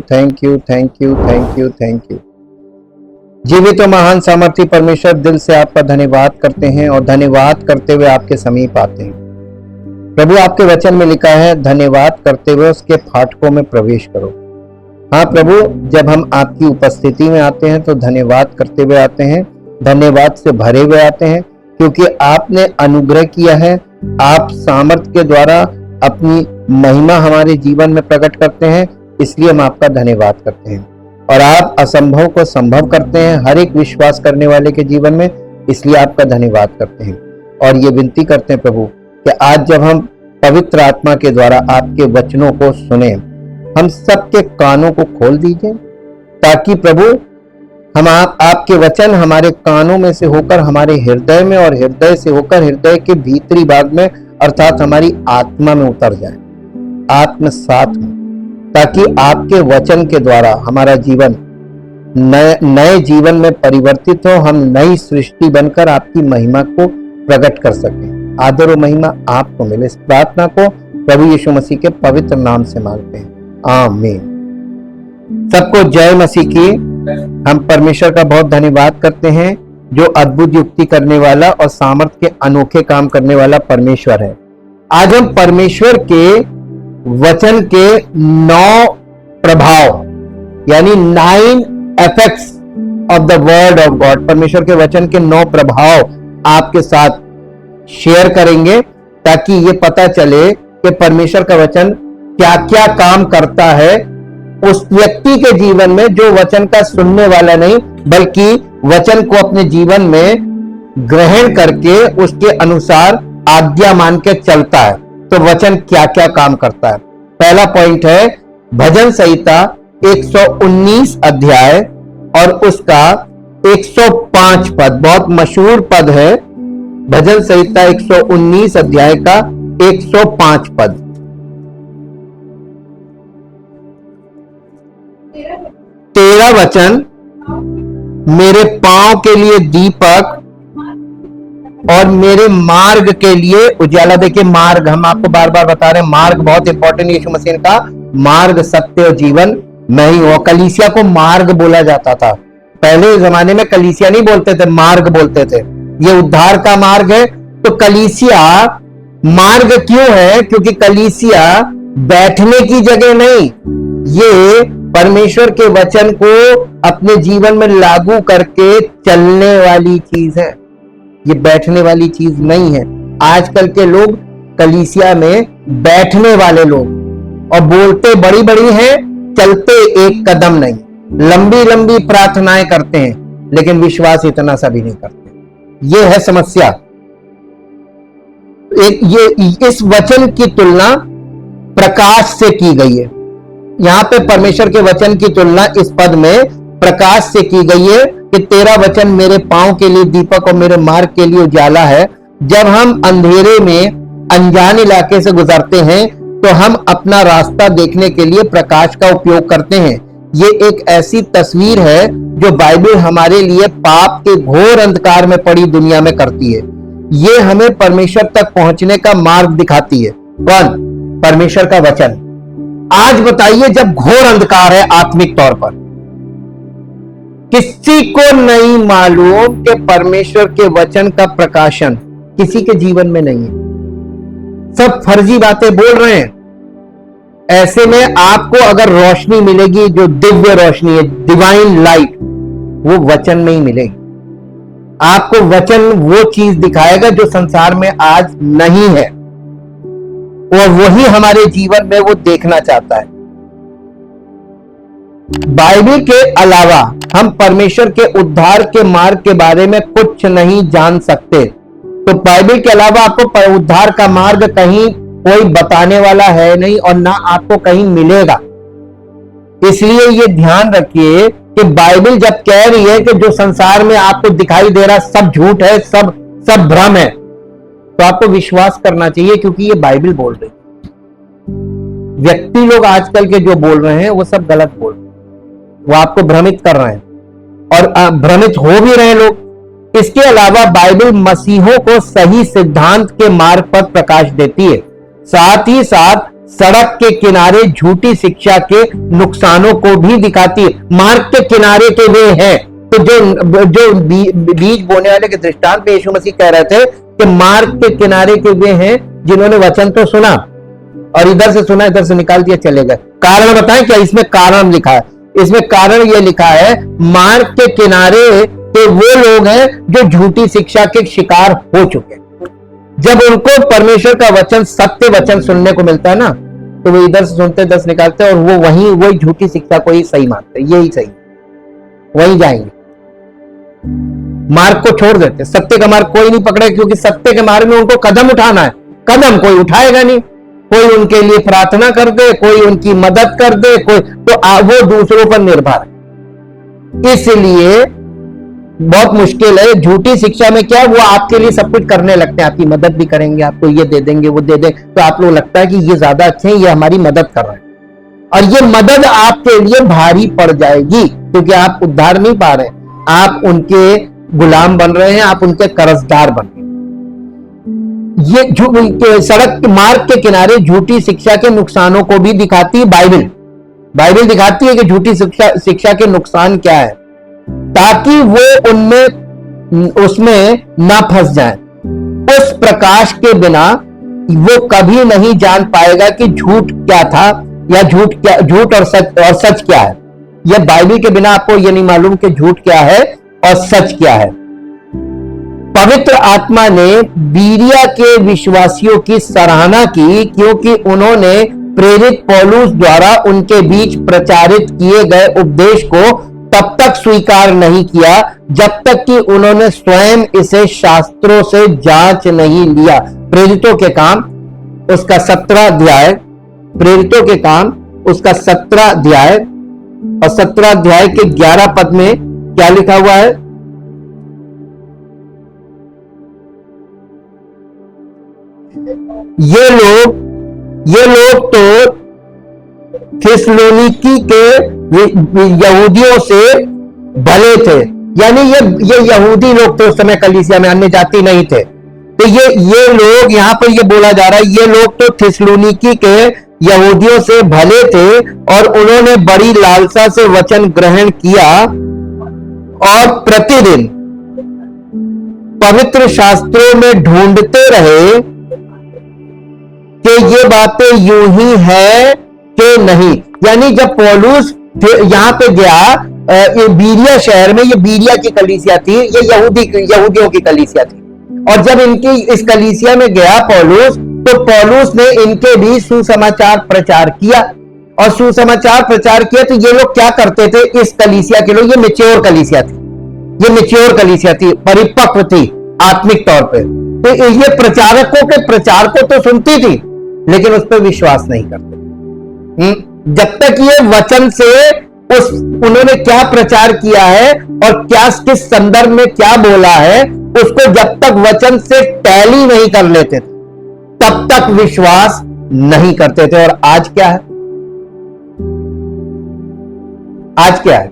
Thank you, thank you, thank you, thank you. जीवित और महान सामर्थी परमेश्वर, दिल से आपका धन्यवाद करते हैं और धन्यवाद करते हुए आपके समीप आते हैं। प्रभु, आपके वचन में लिखा है, धन्यवाद करते हुए उसके फाटकों में प्रवेश करो। हाँ प्रभु, जब हम आपकी उपस्थिति में आते हैं तो धन्यवाद करते हुए आते हैं, धन्यवाद से भरे हुए आते हैं, क्योंकि आपने अनुग्रह किया है। आप सामर्थ्य के द्वारा अपनी महिमा हमारे जीवन में प्रकट करते हैं, इसलिए हम आपका धन्यवाद करते हैं। और आप असंभव को संभव करते हैं हर एक विश्वास करने वाले के जीवन में, इसलिए आपका धन्यवाद करते हैं। और ये विनती करते हैं प्रभु कि आज जब हम पवित्र आत्मा के द्वारा आपके वचनों को सुने, हम सबके कानों को खोल दीजिए, ताकि प्रभु हम आपके वचन हमारे कानों में से होकर हमारे हृदय में और हृदय से होकर हृदय के भीतरी भाग में अर्थात हमारी आत्मा में उतर जाए, आत्मसात हो, ताकि आपके वचन के द्वारा हमारा जीवन नए जीवन में परिवर्तित हो, हम नई सृष्टि बनकर आपकी महिमा को प्रकट कर सकें। आदर और महिमा आपको मिले। इस प्रार्थना को प्रभु यीशु मसीह के पवित्र नाम से मांगते हैं, आमीन। सबको जय मसीह की। हम परमेश्वर का बहुत धन्यवाद करते हैं जो अद्भुत युक्ति करने वाला और सामर्थ्य के अनोखे काम करने वाला परमेश्वर है। आज हम परमेश्वर के वचन के 9 प्रभाव यानी 9 effects of the word of God, परमेश्वर के वचन के 9 प्रभाव आपके साथ शेयर करेंगे, ताकि ये पता चले कि परमेश्वर का वचन क्या क्या काम करता है उस व्यक्ति के जीवन में जो वचन का सुनने वाला नहीं, बल्कि वचन को अपने जीवन में ग्रहण करके उसके अनुसार आज्ञा मान के चलता है। तो वचन क्या क्या काम करता है। पहला पॉइंट है भजन संहिता 119 अध्याय और उसका 105 पद, बहुत मशहूर पद है। भजन संहिता 119 अध्याय का 105 पद। तेरा वचन मेरे पांव के लिए दीपक और मेरे मार्ग के लिए उजाला। देखिए मार्ग, हम आपको बार बार बता रहे हैं, मार्ग बहुत इंपॉर्टेंट। यीशु मसीह का मार्ग, सत्य और जीवन मैं ही हूं। कलीसिया को मार्ग बोला जाता था। पहले जमाने में कलीसिया नहीं बोलते थे, मार्ग बोलते थे। ये उद्धार का मार्ग है। तो कलीसिया मार्ग क्यों है? क्योंकि कलीसिया बैठने की जगह नहीं, ये परमेश्वर के वचन को अपने जीवन में लागू करके चलने वाली चीज है, ये बैठने वाली चीज नहीं है। आजकल के लोग कलीसिया में बैठने वाले लोग, और बोलते बड़ी बड़ी हैं, चलते एक कदम नहीं, लंबी लंबी प्रार्थनाएं करते हैं, लेकिन विश्वास इतना सा भी नहीं करते। ये है समस्या। इस वचन की तुलना प्रकाश से की गई है। यहां पे परमेश्वर के वचन की तुलना इस पद में प्रकाश से की गई है कि तेरा वचन मेरे पांव के लिए दीपक और मेरे मार्ग के लिए उजाला है। जब हम अंधेरे में अनजान इलाके से गुजरते हैं तो हम अपना रास्ता देखने के लिए प्रकाश का उपयोग करते हैं। ये एक ऐसी तस्वीर है जो बाइबल हमारे लिए पाप के घोर अंधकार में पड़ी दुनिया में करती है। ये हमें परमेश्वर तक पहुंचने का मार्ग दिखाती है। कौन? परमेश्वर का वचन। आज बताइए, जब घोर अंधकार है आत्मिक तौर पर, किसी को नहीं मालूम कि परमेश्वर के वचन का प्रकाशन किसी के जीवन में नहीं है, सब फर्जी बातें बोल रहे हैं। ऐसे में आपको अगर रोशनी मिलेगी, जो दिव्य रोशनी है, डिवाइन लाइट, वो वचन में ही मिलेगी। आपको वचन वो चीज दिखाएगा जो संसार में आज नहीं है, और वही हमारे जीवन में वो देखना चाहता है। बाइबल के अलावा हम परमेश्वर के उद्धार के मार्ग के बारे में कुछ नहीं जान सकते। तो बाइबल के अलावा आपको उद्धार का मार्ग कहीं कोई बताने वाला है नहीं, और ना आपको कहीं मिलेगा। इसलिए ये ध्यान रखिए कि बाइबल जब कह रही है कि जो संसार में आपको दिखाई दे रहा सब झूठ है, सब भ्रम है, तो आपको विश्वास करना चाहिए, क्योंकि ये बाइबल बोल रही है। व्यक्ति लोग आजकल के जो बोल रहे हैं वो सब गलत बोल रहे हैं, वो आपको भ्रमित कर रहे हैं, और भ्रमित हो भी रहे लोग। इसके अलावा बाइबल मसीहों को सही सिद्धांत के मार्ग पर प्रकाश देती है, साथ ही साथ सड़क के किनारे झूठी शिक्षा के नुकसानों को भी दिखाती है। मार्ग के किनारे के वे हैं, तो जो बीज बोने वाले के दृष्टांत पे यीशु मसीह कह रहे थे कि मार्ग के किनारे के वे हैं जिन्होंने वचन तो सुना और इधर से सुना इधर से निकाल दिया चले गए। कारण बताएं क्या? इसमें कारण लिखा है, इसमें कारण यह लिखा है, मार्ग के किनारे के वो लोग हैं जो झूठी शिक्षा के शिकार हो चुके हैं। जब उनको परमेश्वर का वचन, सत्य वचन सुनने को मिलता है ना, तो वो इधर से सुनते इधर से निकालते हैं और वो वही झूठी शिक्षा को ही सही मानते हैं, यही सही, वही जाएंगे, मार्ग को छोड़ देते। सत्य का मार्ग कोई नहीं पकड़े, क्योंकि सत्य के मार्ग में उनको कदम उठाना है, कदम कोई उठाएगा नहीं। कोई उनके लिए प्रार्थना कर दे, कोई उनकी मदद कर दे, कोई तो वो दूसरों पर निर्भर है। इसलिए बहुत मुश्किल है। झूठी शिक्षा में क्या, वो आपके लिए सब कुछ करने लगते हैं, आपकी मदद भी करेंगे, आपको ये दे देंगे वो दे देंगे, तो आप लोग लगता है कि ये ज्यादा अच्छे हैं, ये हमारी मदद कर रहे हैं, और ये मदद आपके लिए भारी पड़ जाएगी, क्योंकि आप उद्धार नहीं पा रहे, आप उनके गुलाम बन रहे हैं, आप उनके कर्जदार बन रहे हैं। ये सड़क मार्ग के किनारे झूठी शिक्षा के नुकसानों को भी दिखाती है बाइबल दिखाती है कि झूठी शिक्षा के नुकसान क्या है, ताकि वो उसमें ना फंस जाए। उस प्रकाश के बिना वो कभी नहीं जान पाएगा कि झूठ क्या था या झूठ और सच क्या है। यह बाइबल के बिना आपको यह नहीं मालूम कि झूठ क्या है और सच क्या है। पवित्र आत्मा ने बीरिया के विश्वासियों की सराहना की, क्योंकि उन्होंने प्रेरित पौलुस द्वारा उनके बीच प्रचारित किए गए उपदेश को तब तक स्वीकार नहीं किया जब तक कि उन्होंने स्वयं इसे शास्त्रों से जांच नहीं लिया। प्रेरितों के काम उसका 17 अध्याय, प्रेरितों के काम उसका 17 अध्याय और 17 अध्याय के 11 पद में क्या लिखा हुआ है? ये लोग तो थिस्सलुनीकी के यहूदियों से भले थे, यानी ये यहूदी लोग तो उस समय कलीसिया में, अन्य जाति नहीं थे। तो ये लोग, यहां पर ये बोला जा रहा है, ये लोग तो थिस्सलुनीकी के यहूदियों से भले थे और उन्होंने बड़ी लालसा से वचन ग्रहण किया और प्रतिदिन पवित्र शास्त्रों में ढूंढते रहे कि ये बातें यूं ही है कि नहीं। यानी जब पौलुस यहां पे गया, बीरिया शहर में, ये बीरिया की कलीसिया थी, ये यहूदियों की कलीसिया थी, और जब इनकी इस कलीसिया में गया पौलुस, तो पौलुस ने इनके भी सुसमाचार प्रचार किया, और सुसमाचार प्रचार किया। तो ये लोग क्या करते थे, इस कलीसिया के लोग, ये मैच्योर कलीसिया थी, ये मैच्योर कलीसिया थी, परिपक्व थी आत्मिक तौर पे। तो ये प्रचारकों के प्रचार को तो सुनती थी, लेकिन उस पर विश्वास नहीं करते। जब तक ये वचन से उन्होंने क्या प्रचार किया है और क्या किस संदर्भ में क्या बोला है, उसको जब तक वचन से टैली नहीं कर लेते थे, तब तक विश्वास नहीं करते थे। और आज क्या है? आज क्या है?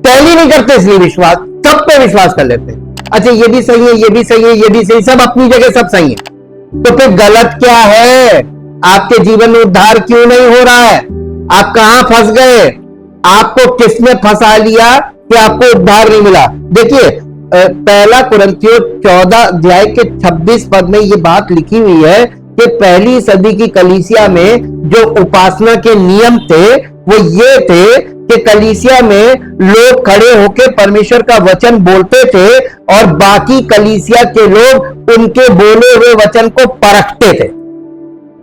टैली नहीं करते, इसलिए विश्वास, सब पे विश्वास कर लेते। अच्छा, ये भी सही है, ये भी सही है, ये भी सही, सब अपनी जगह सब सही है। तो फिर गलत क्या है? आपके जीवन में उद्धार क्यों नहीं हो रहा है? आप कहां फंस गए? आपको किसने फंसा लिया कि आपको उद्धार नहीं मिला? देखिए, पहला कुरिन्थियों 14 अध्याय के 26 पद में ये बात लिखी हुई है कि पहली सदी की कलीसिया में जो उपासना के नियम थे वो ये थे कि कलीसिया में लोग खड़े होकर परमेश्वर का वचन बोलते थे और बाकी कलीसिया के लोग उनके बोले हुए वचन को परखते थे।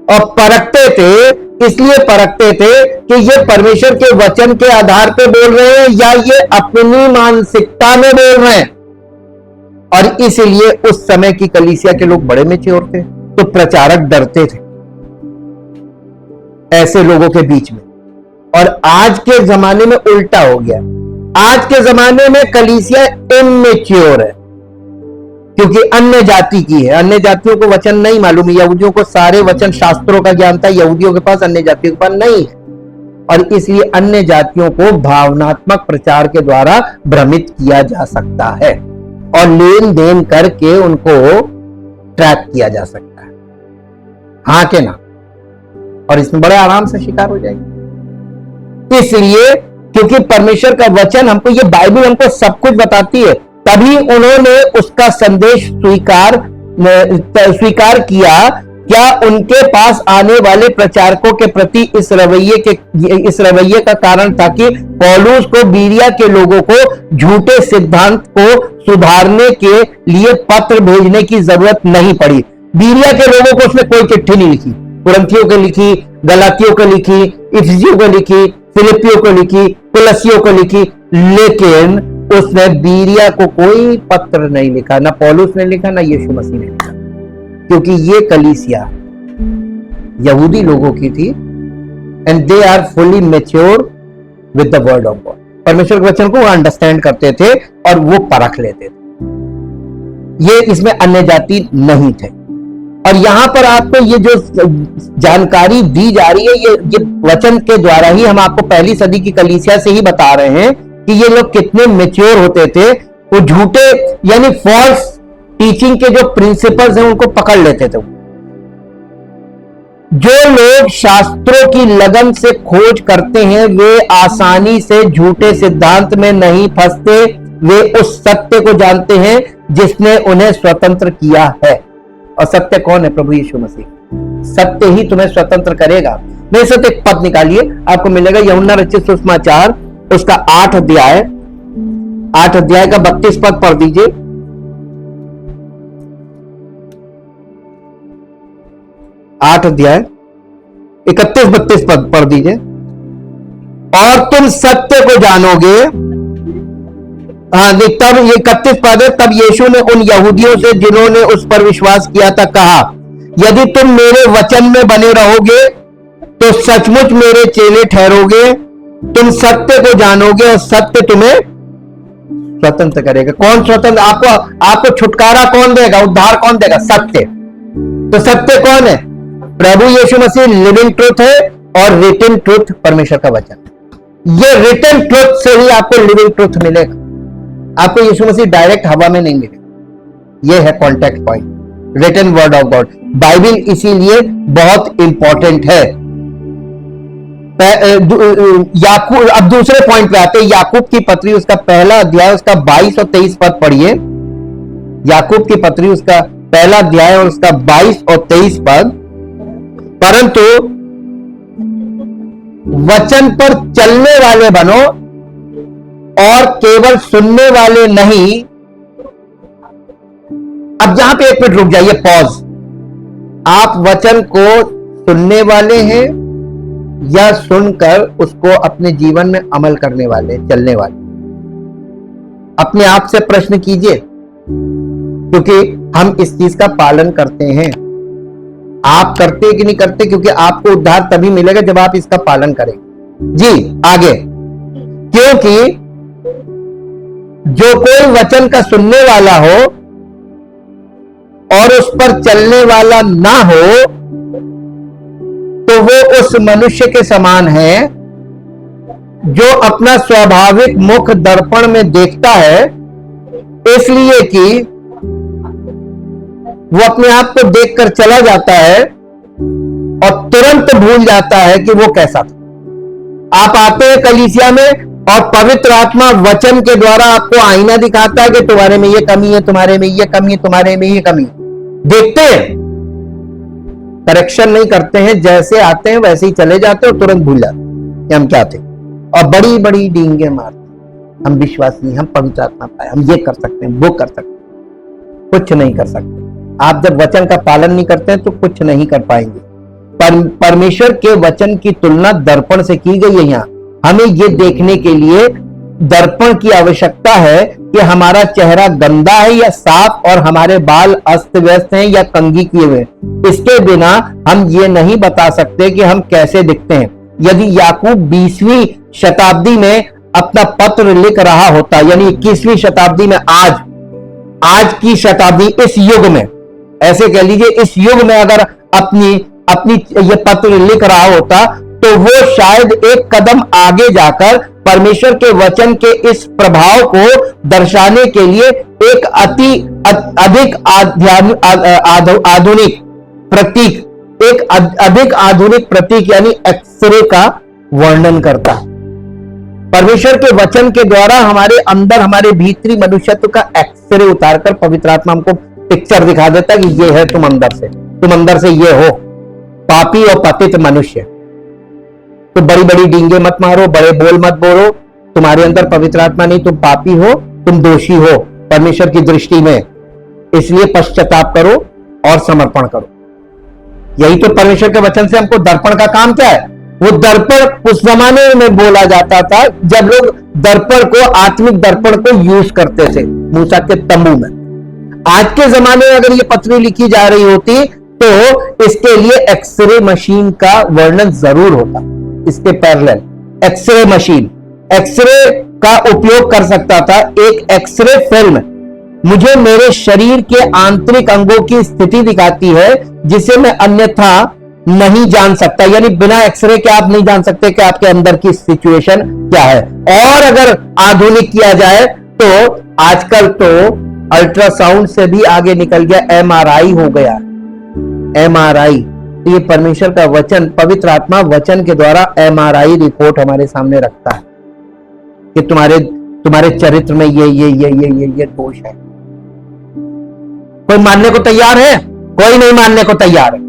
और परखते थे, इसलिए परखते थे कि ये परमेश्वर के वचन के आधार पे बोल रहे हैं या ये अपनी मानसिकता में बोल रहे हैं। और इसलिए उस समय की कलीसिया के लोग बड़े मैच्योर थे, तो प्रचारक डरते थे ऐसे लोगों के बीच में। और आज के जमाने में उल्टा हो गया। आज के जमाने में कलीसिया इमैच्योर है, क्योंकि अन्य जाति की है। अन्य जातियों को वचन नहीं मालूम, यहूदियों को सारे वचन शास्त्रों का ज्ञान था, यहूदियों के पास, अन्य जातियों के पास नहीं है। और इसलिए अन्य जातियों को भावनात्मक प्रचार के द्वारा भ्रमित किया जा सकता है और लेन देन करके उनको ट्रैक किया जा सकता है। हाँ के ना, और इसमें बड़े आराम से शिकार हो जाएगी। इसलिए क्योंकि परमेश्वर का वचन हमको, ये बाइबल हमको सब कुछ बताती है, तभी उन्होंने उसका संदेश स्वीकार किया। क्या उनके पास आने वाले प्रचारकों के प्रति इस रवैये का कारण था कि पौलुस को बीरिया के लोगों को झूठे सिद्धांत को सुधारने के लिए पत्र भेजने की जरूरत नहीं पड़ी। बीरिया के लोगों को उसने कोई चिट्ठी नहीं लिखी, कुरिन्थियों को लिखी, गलातियों को लिखी, इफिसियों को लिखी, फिलिपियों को लिखी, कुलसियों को लिखी, लेकिन उसने बीरिया को कोई पत्र नहीं लिखा, ना पौलुस ने लिखा, ना यीशु मसीह ने लिखा, क्योंकि ये कलीसिया यहूदी लोगों की थी and they are fully mature with the word of God. परमेश्वर के वचन को वो अंडरस्टैंड करते थे और वो परख लेते थे, ये इसमें अन्य जाति नहीं थे। और यहां पर आपको ये जो जानकारी दी जा रही है, ये वचन के द्वारा ही हम आपको पहली सदी की कलीसिया से ही बता रहे हैं कि ये लोग कितने मैच्योर होते थे। वो झूठे यानी फॉल्स टीचिंग के जो प्रिंसिपल्स हैं उनको पकड़ लेते थे। जो लोग शास्त्रों की लगन से खोज करते हैं वे आसानी से झूठे सिद्धांत में नहीं फंसते, वे उस सत्य को जानते हैं जिसने उन्हें स्वतंत्र किया है। और सत्य कौन है? प्रभु यीशु मसीह। सत्य ही तुम्हें स्वतंत्र करेगा। मेरे साथ एक पद निकालिए, आपको मिलेगा यूहन्ना रचित सुसमाचार उसका 8 अध्याय का 32 पद पढ़ दीजिए। 8 अध्याय 31-32 पद पढ़ दीजिए। और तुम सत्य को जानोगे। तब ये 31 पद है, तब यीशु ने उन यहूदियों से जिन्होंने उस पर विश्वास किया था कहा, यदि तुम मेरे वचन में बने रहोगे तो सचमुच मेरे चेले ठहरोगे, तुम सत्य को जानोगे और सत्य तुम्हें स्वतंत्र करेगा। कौन स्वतंत्र? आपको छुटकारा कौन देगा? उद्धार कौन देगा? सत्य। तो सत्य कौन है? प्रभु यीशु मसीह लिविंग ट्रुथ है और रिटन ट्रुथ परमेश्वर का वचन। ये रिटन ट्रुथ से ही आपको लिविंग ट्रुथ मिलेगा। आपको यीशु मसीह डायरेक्ट हवा में नहीं मिलेगा। ये है contact point, written word of God. Bible इसीलिए बहुत इंपॉर्टेंट है। याकूब, अब दूसरे पॉइंट पे आते हैं। याकूब की पत्री उसका पहला अध्याय उसका 22 और 23 पद पढ़िए। याकूब की पत्री उसका पहला अध्याय और उसका 22 और 23 पद। परंतु वचन पर चलने वाले बनो और केवल सुनने वाले नहीं। अब जहां पे एक मिनट रुक जाइए, पॉज। आप वचन को सुनने वाले हैं या सुनकर उसको अपने जीवन में अमल करने वाले, चलने वाले? अपने आप से प्रश्न कीजिए, क्योंकि हम इस चीज का पालन करते हैं। आप करते हैं कि नहीं करते? क्योंकि आपको उद्धार तभी मिलेगा जब आप इसका पालन करेंगे। जी आगे। क्योंकि जो कोई वचन का सुनने वाला हो और उस पर चलने वाला ना हो तो वो उस मनुष्य के समान है जो अपना स्वाभाविक मुख दर्पण में देखता है, इसलिए कि वो अपने आप को देखकर चला जाता है और तुरंत भूल जाता है कि वो कैसा था। आप आते हैं कलीसिया में और पवित्र आत्मा वचन के द्वारा आपको आईना दिखाता है कि तुम्हारे में ये कमी है, तुम्हारे में ये कमी है, तुम्हारे में ये कमी है। देखते हैं, करेक्शन नहीं करते हैं, जैसे आते हैं वैसे ही चले जाते हैं और तुरंत भूल जाते हैं कि हम क्या थे, और बड़ी बड़ी डींगे मारते। हम विश्वासी, हम पवित्र आत्मा पाए, हम ये कर सकते हैं, वो कर सकते हैं। कुछ नहीं कर सकते। आप जब वचन का पालन नहीं करते हैं तो कुछ नहीं कर पाएंगे। परमेश्वर के वचन की तुलना दर्पण से की गई है। यहाँ हमें ये देखने के लिए दर्पण की आवश्यकता है कि हमारा चेहरा गंदा है या साफ, और हमारे बाल अस्त व्यस्त हैं या कंघी किए हुए। इसके बिना हम ये नहीं बता सकते कि हम कैसे दिखते हैं। यदि याकूब 20वीं शताब्दी में अपना पत्र लिख रहा होता, यानी 21वीं शताब्दी में, आज की शताब्दी, इस युग में, ऐसे कह लीजिए इस युग में अगर अपनी ये पत्र लिख रहा होता तो वो शायद एक कदम आगे जाकर परमेश्वर के वचन के इस प्रभाव को दर्शाने के लिए एक अधिक आधुनिक प्रतीक एक अधिक आधुनिक प्रतीक यानी एक्सरे का वर्णन करता है। परमेश्वर के वचन के द्वारा हमारे अंदर, हमारे भीतरी मनुष्यत्व का एक्सरे उतारकर पवित्र आत्मा हमको पिक्चर दिखा देता है कि ये है तुम अंदर से ये हो, पापी और पतित मनुष्य। तो बड़ी बड़ी डींगे मत मारो, बड़े बोल मत बोलो, तुम्हारे अंदर पवित्र आत्मा नहीं, तुम पापी हो, तुम दोषी हो परमेश्वर की दृष्टि में, इसलिए पश्चाताप करो और समर्पण करो। यही तो परमेश्वर के वचन से हमको दर्पण का काम क्या है। वो दर्पण उस जमाने में बोला जाता था जब लोग दर्पण को, आत्मिक दर्पण को यूज करते थे मूसा के तंबू में। आज के जमाने में अगर ये पत्री लिखी जा रही होती तो इसके लिए एक्सरे मशीन का वर्णन जरूर होता। इसके पैरेलल एक्सरे मशीन, एक्सरे का उपयोग कर सकता था। एक एक्सरे फिल्म मुझे मेरे शरीर के आंतरिक अंगों की स्थिति दिखाती है जिसे मैं अन्यथा नहीं जान सकता। यानी बिना एक्सरे के आप नहीं जान सकते कि आपके अंदर की सिचुएशन क्या है। और अगर आधुनिक किया जाए तो आजकल तो अल्ट्रासाउंड से भी आगे निकल गया, एमआरआई हो गया। एमआरआई, तो ये परमेश्वर का वचन, पवित्र आत्मा वचन के द्वारा एमआरआई रिपोर्ट हमारे सामने रखता है कि तुम्हारे चरित्र में ये दोष है। कोई मानने को तैयार है? कोई नहीं मानने को तैयार है।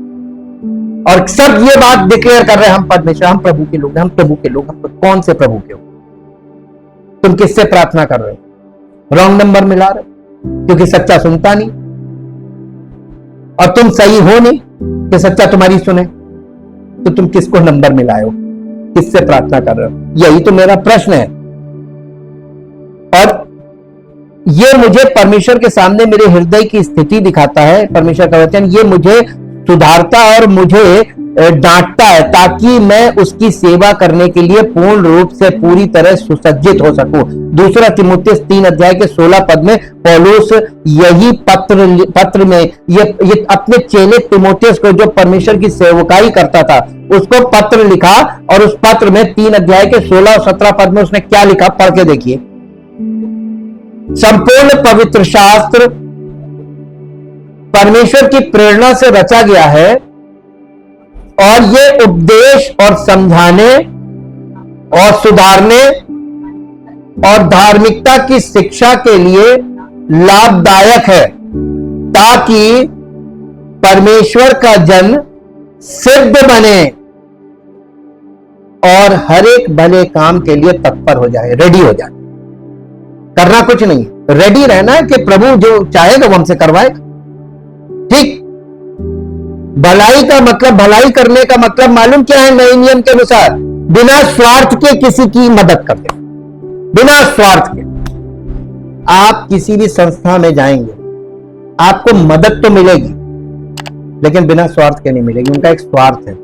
और सब ये बात डिक्लेयर कर रहे हैं, हम परमेश्वर, हम प्रभु के लोग, हम प्रभु के लोग। हम कौन से प्रभु के हो? तुम किससे प्रार्थना कर रहे हो? रॉन्ग नंबर मिला रहे, क्योंकि सच्चा सुनता नहीं, और तुम सही हो नहीं कि सच्चा तुम्हारी सुने, तो तुम किसको नंबर मिलाए हो? किससे प्रार्थना कर रहे हो? यही तो मेरा प्रश्न है। और ये मुझे परमेश्वर के सामने मेरे हृदय की स्थिति दिखाता है। परमेश्वर का वचन ये मुझे सुधारता और मुझे डांटता है ताकि मैं उसकी सेवा करने के लिए पूर्ण रूप से पूरी तरह सुसज्जित हो सकूं। दूसरा तीमुथियुस 3 अध्याय के 16 पद में पौलुस यही पत्र में ये अपने चेले तीमुथियुस को, जो परमेश्वर की सेवकाई करता था, उसको पत्र लिखा। और उस पत्र में 3 अध्याय के 16 और 17 पद में उसने क्या लिखा, पढ़ के देखिए। संपूर्ण पवित्र शास्त्र परमेश्वर की प्रेरणा से रचा गया है और ये उपदेश और समझाने और सुधारने और धार्मिकता की शिक्षा के लिए लाभदायक है, ताकि परमेश्वर का जन सिद्ध बने और हर एक भले काम के लिए तत्पर हो जाए, रेडी हो जाए। करना कुछ नहीं, रेडी रहना है कि प्रभु जो चाहेगा वो हमसे करवाएगा। ठीक, भलाई का मतलब, भलाई करने का मतलब मालूम क्या है? नए नियम के अनुसार बिना स्वार्थ के किसी की मदद करते, बिना स्वार्थ के। आप किसी भी संस्था में जाएंगे, आपको मदद तो मिलेगी लेकिन बिना स्वार्थ के नहीं मिलेगी। उनका एक स्वार्थ है।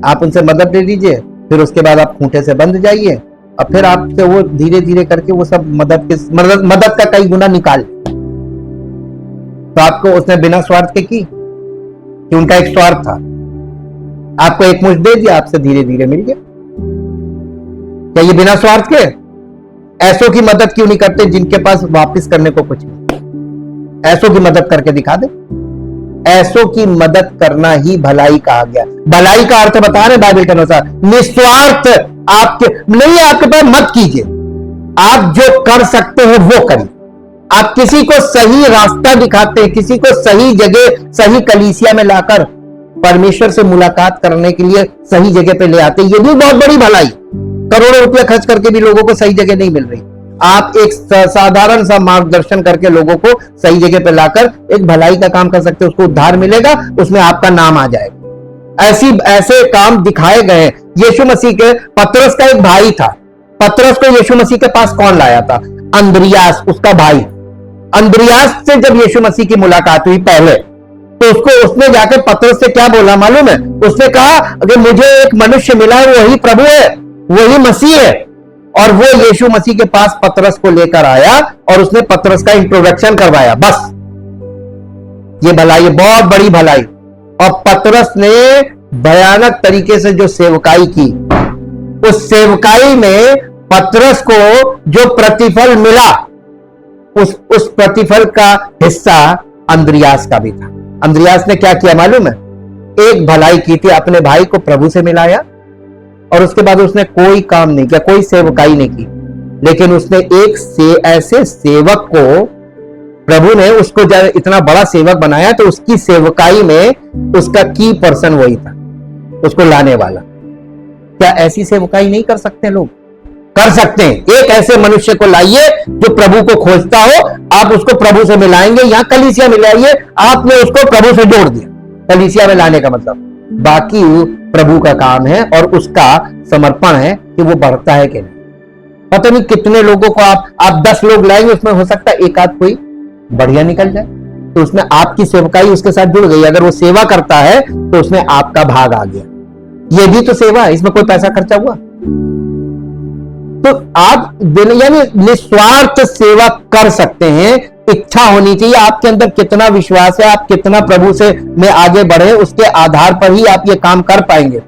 आप उनसे मदद ले लीजिए, फिर उसके बाद आप खूंटे से बंध जाइए और फिर आपसे वो धीरे धीरे करके वो सब मदद का कई गुना निकाल। तो आपको उसने बिना स्वार्थ के की कि उनका एक स्वार्थ था। आपको एक मुश्त दे दिया, आपसे धीरे धीरे मिल गया। क्या ये बिना स्वार्थ के? ऐसों की मदद क्यों नहीं करते जिनके पास वापस करने को कुछ नहीं? ऐसों की मदद करके दिखा दे। ऐसों की मदद करना ही भलाई कहा गया। भलाई का अर्थ बता रहे बाइबल के अनुसार निस्वार्थ। आपके नहीं, आपके पास मत कीजिए, आप जो कर सकते हैं वो करिए। आप किसी को सही रास्ता दिखाते हैं, किसी को सही जगह, सही कलीसिया में लाकर परमेश्वर से मुलाकात करने के लिए सही जगह पे ले आते हैं, ये भी बहुत बड़ी भलाई। करोड़ों रुपया खर्च करके भी लोगों को सही जगह नहीं मिल रही। आप एक साधारण सा मार्गदर्शन करके लोगों को सही जगह पे लाकर एक भलाई का काम कर सकते हैं, उसको उद्धार मिलेगा, उसमें आपका नाम आ जाएगा। ऐसे काम दिखाए गए। यीशु मसीह के, पतरस का एक भाई था। पतरस को यीशु मसीह के पास कौन लाया था? अंद्रियास, उसका भाई। अंद्रियास से जब यीशु मसीह की मुलाकात हुई पहले, तो उसने जाकर पतरस से क्या बोला मालूम है? उसने कहा अगर मुझे एक मनुष्य मिला, वही प्रभु है, वही मसीह है। और वो यीशु मसीह के पास पतरस को लेकर आया और उसने पतरस का इंट्रोडक्शन करवाया। बस ये भलाई है, बहुत बड़ी भलाई। और पतरस ने भयानक तरीके से जो सेवकाई की, उस सेवकाई में पतरस को जो प्रतिफल मिला, उस प्रतिफल का हिस्सा अंद्रियास का भी था। अंद्रियास ने क्या किया मालूम है? एक भलाई की थी, अपने भाई को प्रभु से मिलाया और उसके बाद उसने कोई काम नहीं किया, कोई सेवकाई नहीं की। लेकिन उसने ऐसे सेवक को, प्रभु ने उसको जब इतना बड़ा सेवक बनाया तो उसकी सेवकाई में उसका की पर्सन वही था, उसको लाने वाला। क्या ऐसी सेवकाई नहीं कर सकते लोग? कर सकते हैं। एक ऐसे मनुष्य को लाइए जो प्रभु को खोजता हो, आप उसको प्रभु से मिलाएंगे। यहां कलीसिया मिलाइए, आपने उसको प्रभु से जोड़ दिया। कलीसिया में लाने का मतलब बाकी प्रभु का काम है और उसका समर्पण है कि वो बढ़ता है कि नहीं। पता नहीं कितने लोगों को आप 10 लोग लाएंगे, उसमें हो सकता है एक आध कोई बढ़िया निकल जाए, तो उसमें आपकी सेवकाई उसके साथ जुड़ गई। अगर वो सेवा करता है तो उसमें आपका भाग आ गया। ये भी तो सेवा है, इसमें कोई पैसा खर्चा हुआ? तो आप यानी निस्वार्थ सेवा कर सकते हैं। इच्छा होनी चाहिए आपके अंदर, कितना विश्वास है, आप कितना प्रभु से में आगे बढ़े, उसके आधार पर ही आप ये काम कर पाएंगे।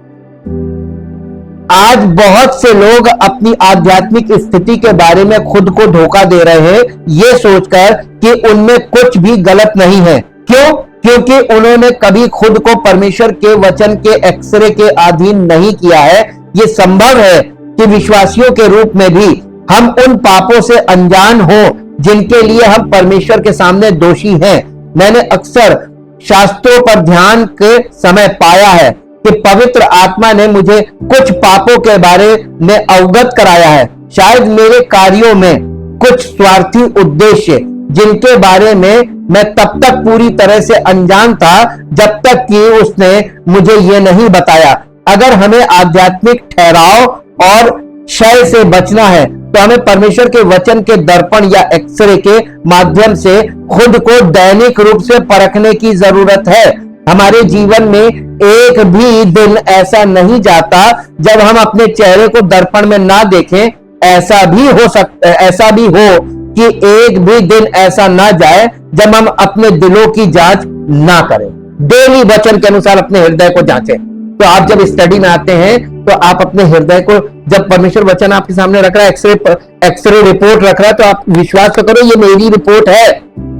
आज बहुत से लोग अपनी आध्यात्मिक स्थिति के बारे में खुद को धोखा दे रहे हैं, ये सोचकर कि उनमें कुछ भी गलत नहीं है। क्यों? क्योंकि उन्होंने कभी खुद को परमेश्वर के वचन के एक्सरे के अधीन नहीं किया है। ये संभव है कि विश्वासियों के रूप में भी हम उन पापों से अनजान हो जिनके लिए हम परमेश्वर के सामने दोषी हैं। मैंने अक्सर शास्त्रों पर ध्यान के समय पाया है कि पवित्र आत्मा ने मुझे कुछ पापों के बारे में अवगत कराया है। शायद मेरे कार्यों में कुछ स्वार्थी उद्देश्य जिनके बारे में मैं तब तक पूरी तरह से अनजान था जब तक कि उसने मुझे ये नहीं बताया। अगर हमें आध्यात्मिक ठहराव और क्षय से बचना है तो हमें परमेश्वर के वचन के दर्पण या एक्सरे के माध्यम से खुद को दैनिक रूप से परखने की जरूरत है। हमारे जीवन में एक भी दिन ऐसा नहीं जाता जब हम अपने चेहरे को दर्पण में ना देखें। ऐसा भी हो कि एक भी दिन ऐसा ना जाए जब हम अपने दिलों की जांच ना करें। डेली वचन के अनुसार अपने हृदय को जांचें। तो आप जब स्टडी में आते हैं तो आप अपने हृदय को, जब परमेश्वर वचन आपके सामने रख रहा है, एक्सरे रिपोर्ट रख रहा है, तो आप विश्वास तो करो ये मेरी रिपोर्ट है,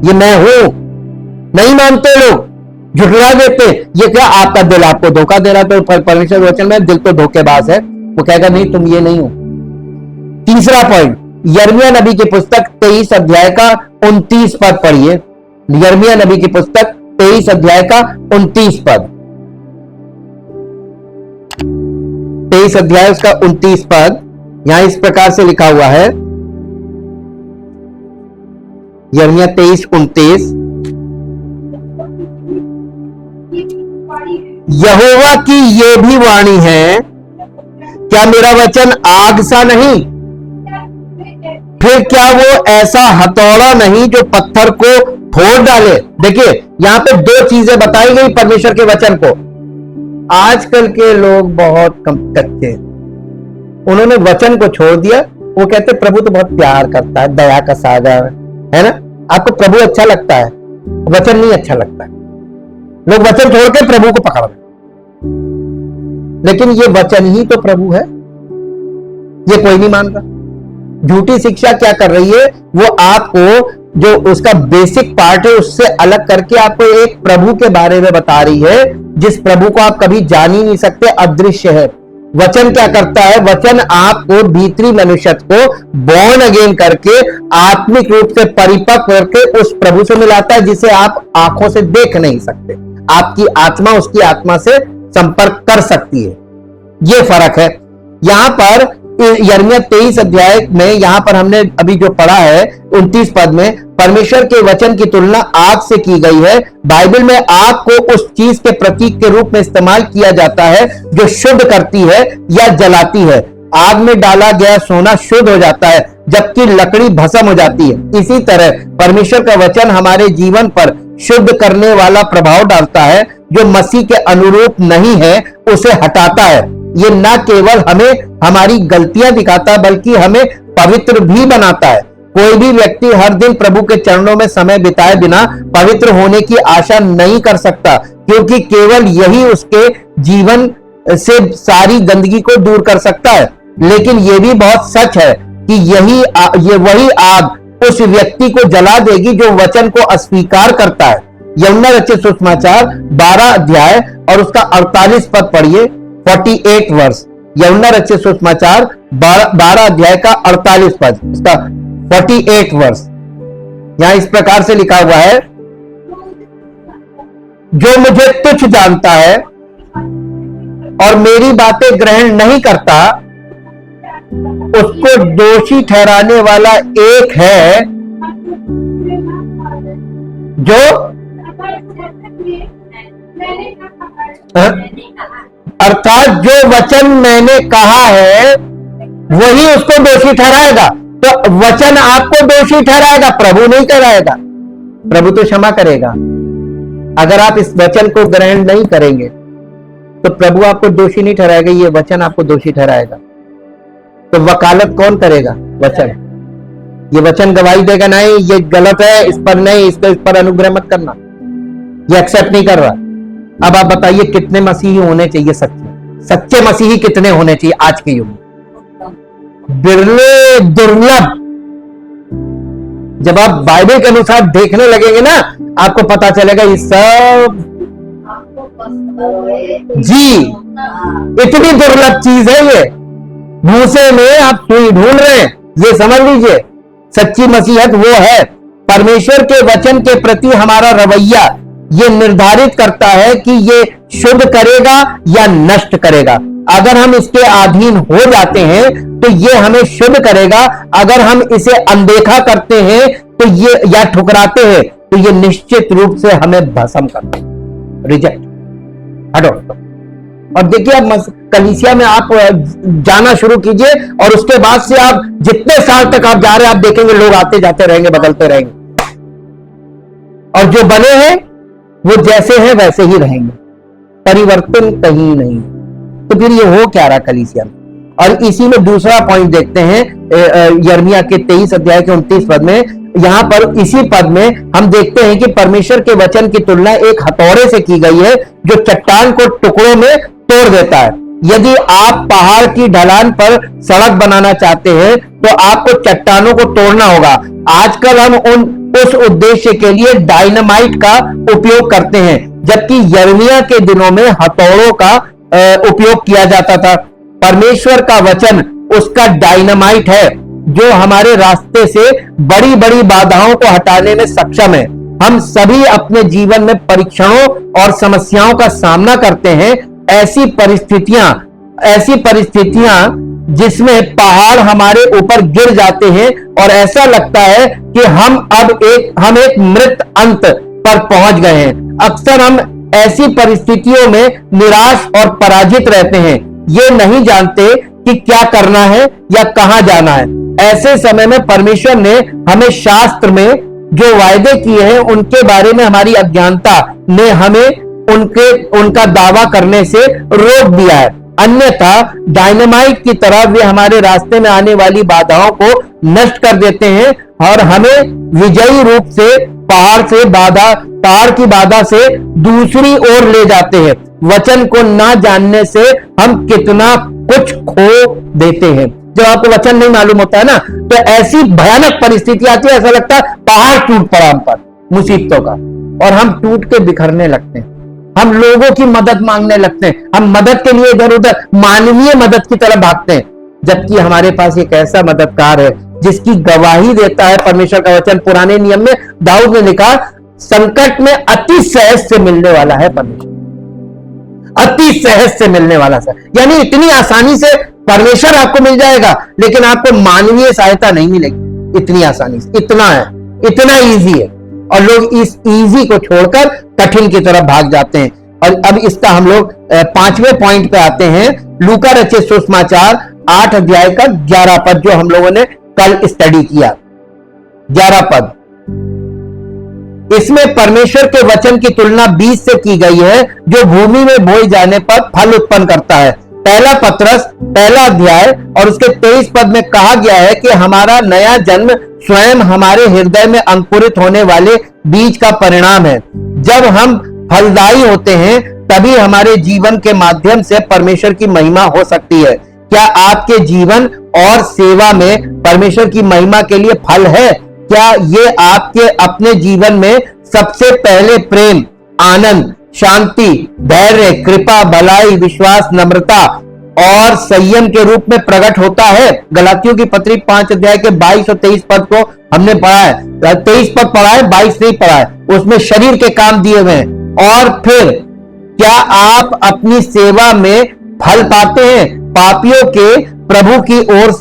ये मैं हूं। नहीं मानते लोग, झुठला देते। ये क्या आपका दिल आपको धोखा दे रहा? तो परमेश्वर वचन में दिल तो धोखेबाज है, वो कहेगा नहीं तुम ये नहीं हो। तीसरा पॉइंट, यिर्मयाह नबी की पुस्तक 23 अध्याय का 29 पद पढ़िए। यिर्मयाह नबी की पुस्तक 23 अध्याय का 29 पद, 23 अध्याय उसका 29 पद यहां इस प्रकार से लिखा हुआ है। यिर्मयाह 23:29, यहोवा की ये भी वाणी है, क्या मेरा वचन आग सा नहीं? फिर क्या वो ऐसा हथौड़ा नहीं जो पत्थर को फोड़ डाले? देखिए यहां पे 2 चीजें बताई गई परमेश्वर के वचन को। आजकल के लोग बहुत कम कच्चे, उन्होंने वचन को छोड़ दिया। वो कहते प्रभु तो बहुत प्यार करता है, दया का सागर है ना। आपको प्रभु अच्छा लगता है, वचन नहीं अच्छा लगता है। लोग वचन छोड़ के प्रभु को पकड़ रहे, लेकिन ये वचन ही तो प्रभु है, ये कोई नहीं मान रहा। झूठी शिक्षा क्या कर रही है? वो आपको जो उसका बेसिक पार्ट है उससे अलग करके आपको एक प्रभु के बारे में बता रही है जिस प्रभु को आप कभी जान ही नहीं सकते, अदृश्य है। वचन क्या करता है? वचन आपको भीतरी मनुष्यत्व को बॉर्न अगेन करके आत्मिक रूप से परिपक्व करके उस प्रभु से मिलाता है जिसे आप आंखों से देख नहीं सकते। आपकी आत्मा उसकी आत्मा से संपर्क कर सकती है। यह फर्क है। यहां पर यिर्मयाह 23 अध्याय में यहां पर हमने अभी जो पढ़ा है 29 पद में, परमेश्वर के वचन की तुलना आग से की गई है। बाइबल में आग को उस चीज के प्रतीक के रूप में इस्तेमाल किया जाता है जो शुद्ध करती है या जलाती है। आग में डाला गया सोना शुद्ध हो जाता है जबकि लकड़ी भस्म हो जाती है। इसी तरह परमेश्वर का वचन हमारे जीवन पर शुद्ध करने वाला प्रभाव डालता है। जो मसीह के अनुरूप नहीं है उसे हटाता है। ये न केवल हमें हमारी गलतियां दिखाता है बल्कि हमें पवित्र भी बनाता है। कोई भी व्यक्ति हर दिन प्रभु के चरणों में समय बिताए बिना पवित्र होने की आशा नहीं कर सकता, क्योंकि केवल यही उसके जीवन से सारी गंदगी को दूर कर सकता है। लेकिन यह भी बहुत सच है कि ये वही आग उस व्यक्ति को जला देगी जो वचन को अस्वीकार करता है। यूहन्ना रचित सुसमाचार 12 अध्याय और उसका 48 पद पढ़िए, 48 वर्ष। यूहन्ना रचित सुसमाचार 12 अध्याय का 48 पद, उसका 48 वर्ष। यहां इस प्रकार से लिखा हुआ है, जो मुझे तुच्छ जानता है और मेरी बातें ग्रहण नहीं करता, उसको दोषी ठहराने वाला एक है, जो अर्थात जो वचन मैंने कहा है वही उसको दोषी ठहराएगा। तो वचन आपको दोषी ठहराएगा, प्रभु नहीं ठहराएगा। प्रभु तो क्षमा करेगा। अगर आप इस वचन को ग्रहण नहीं करेंगे तो प्रभु आपको दोषी नहीं ठहराएगा, ये वचन आपको दोषी ठहराएगा। तो वकालत कौन करेगा? वचन। ये वचन गवाही देगा, नहीं ये गलत है, इस पर नहीं, इस पर अनुग्रह मत करना, ये एक्सेप्ट नहीं कर रहा। अब आप बताइए कितने मसीही होने चाहिए? सच्चे मसीही कितने होने चाहिए आज के युग में? बिरले, दुर्लभ। जब आप बाइबल के अनुसार देखने लगेंगे ना, आपको पता चलेगा ये सब जी इतनी दुर्लभ चीज है। ये भूसे में आप सुई ढूंढ रहे हैं, ये समझ लीजिए सच्ची मसीहत वो है। परमेश्वर के वचन के प्रति हमारा रवैया ये निर्धारित करता है कि ये शुद्ध करेगा या नष्ट करेगा। अगर हम इसके अधीन हो जाते हैं तो ये हमें शुद्ध करेगा, अगर हम इसे अनदेखा करते हैं तो ये या ठुकराते हैं तो ये निश्चित रूप से हमें भस्म करता है, रिजेक्ट, हटो। और देखिए अब कलीसिया में आप जाना शुरू कीजिए और उसके बाद से आप जितने साल तक आप जा रहे हैं, आप देखेंगे लोग आते जाते रहेंगे, बदलते रहेंगे, और जो बने हैं वो जैसे हैं वैसे ही रहेंगे, परिवर्तन कहीं नहीं। तो फिर ये हो क्या रहा कलीसिया में? और इसी में दूसरा पॉइंट देखते हैं यिर्मयाह के 23 अध्याय के 29 पद में। यहां पर इसी पद में हम देखते हैं कि परमेश्वर के वचन की तुलना एक हथौड़े से की गई है जो चट्टान को टुकड़ों में तोड़ देता है। यदि आप पहाड़ की ढलान पर सड़क बनाना चाहते हैं तो आपको चट्टानों को तोड़ना होगा। आजकल हम उस उद्देश्य के लिए डायनामाइट का उपयोग करते हैं, जबकि यिर्मयाह के दिनों में हथौड़ों का उपयोग किया जाता था। परमेश्वर का वचन उसका डायनामाइट है जो हमारे रास्ते से बड़ी बड़ी बाधाओं को हटाने में सक्षम है। हम सभी अपने जीवन में परीक्षणों और समस्याओं का सामना करते हैं। ऐसी परिस्थितियां जिसमें पहाड़ हमारे ऊपर गिर जाते हैं और ऐसा लगता है कि हम एक मृत अंत पर पहुंच गए हैं। अक्सर हम ऐसी परिस्थितियों में निराश और पराजित रहते हैं, ये नहीं जानते कि क्या करना है या कहां जाना है। ऐसे समय में परमेश्वर ने हमें शास्त्र में जो वायदे किए हैं उनके बारे में हमारी अज्ञानता ने हमें उनका दावा करने से रोक दिया है। अन्यथा डायनामाइट की तरह वे हमारे रास्ते में आने वाली बाधाओं को नष्ट कर देते हैं और हमें विजयी रूप से पहाड़ की बाधा से दूसरी ओर ले जाते हैं। वचन को ना जानने से हम कितना कुछ खो देते हैं। जब आपको वचन नहीं मालूम होता है ना, तो ऐसी भयानक परिस्थिति आती है, ऐसा लगता है पहाड़ टूट पड़ा हम पर मुसीबतों का, और हम टूट के बिखरने लगते हैं। हम लोगों की मदद मांगने लगते हैं, हम मदद के लिए इधर उधर मानवीय मदद की तरफ भागते हैं, जबकि हमारे पास एक ऐसा मददगार है जिसकी गवाही देता है परमेश्वर का वचन। पुराने नियम में दाऊद ने लिखा, संकट में अति सहज से मिलने वाला है परमेश्वर, अति सहज से मिलने वाला सर, यानी इतनी आसानी से परमेश्वर आपको मिल जाएगा, लेकिन आपको मानवीय सहायता नहीं मिलेगी इतनी आसानी से। इतना इजी है, और लोग इस इजी को छोड़कर कठिन की तरफ भाग जाते हैं। और अब इसका हम लोग 5वें पॉइंट पे आते हैं, लूका रचित सुसमाचार 8 अध्याय का 11 पद, जो हम लोगों ने कल स्टडी किया। 11 पद, इसमें परमेश्वर के वचन की तुलना बीज से की गई है जो भूमि में बोए जाने पर फल उत्पन्न करता है। पहला पत्रस 1 अध्याय और उसके 23 पद में कहा गया है कि हमारा नया जन्म स्वयं हमारे हृदय में अंकुरित होने वाले बीज का परिणाम है। जब हम फलदायी होते हैं तभी हमारे जीवन के माध्यम से परमेश्वर की महिमा हो सकती है। क्या आपके जीवन और सेवा में परमेश्वर की महिमा के लिए फल है? क्या ये आपके अपने जीवन में सबसे पहले प्रेम, आनंद, शांति, धैर्य, कृपा, भलाई, विश्वास, नम्रता और संयम के रूप में प्रकट होता है। गलातियों की पत्री 5 अध्याय के 22 और 23 पद को हमने पढ़ा है, 23 पद पढ़ा है, 22 नहीं पढ़ा है। उसमें शरीर के काम दिए हुए हैं। और फिर क्या आप अपनी सेवा में फल पाते हैं? पापियों के प्रभु की ओर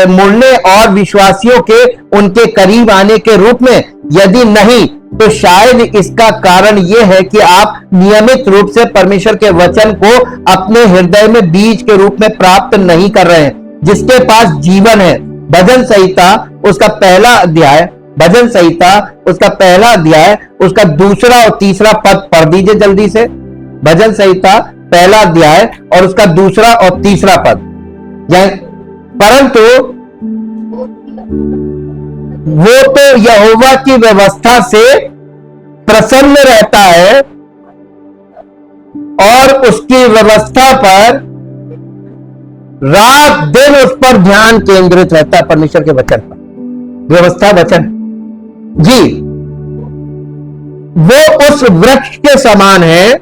मुड़ने और विश्वासियों के उनके करीब आने के रूप में? यदि नहीं, तो शायद इसका कारण यह है कि आप नियमित रूप से परमेश्वर के वचन को अपने हृदय में बीज के रूप में प्राप्त नहीं कर रहे हैं, जिसके पास जीवन है। भजन संहिता उसका पहला अध्याय, भजन संहिता उसका पहला अध्याय, उसका दूसरा और तीसरा पद पढ़ दीजिए जल्दी से। भजन संहिता पहला अध्याय और उसका दूसरा और तीसरा पद। परंतु वो तो यहोवा की व्यवस्था से प्रसन्न रहता है और उसकी व्यवस्था पर रात दिन उस पर ध्यान केंद्रित रहता है, परमेश्वर के वचन पर। व्यवस्था वचन जी, वो उस वृक्ष के समान है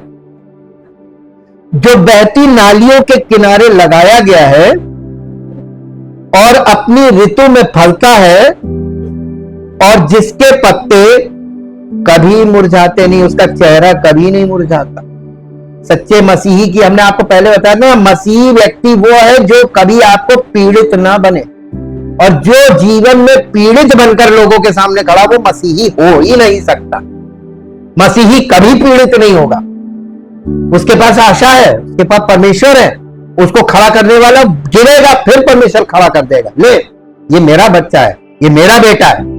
जो बहती नालियों के किनारे लगाया गया है और अपनी ऋतु में फलता है और जिसके पत्ते कभी मुरझाते नहीं, उसका चेहरा कभी नहीं मुरझाता। सच्चे मसीही की हमने आपको पहले बताया था, मसीही व्यक्ति वो है जो कभी आपको पीड़ित ना बने, और जो जीवन में पीड़ित बनकर लोगों के सामने खड़ा, वो मसीही हो ही नहीं सकता। मसीही कभी पीड़ित नहीं होगा। उसके पास आशा है, उसके पास परमेश्वर है, उसको खड़ा करने वाला गिरेगा फिर परमेश्वर खड़ा कर देगा। ले, ये मेरा बच्चा है, ये मेरा बेटा है।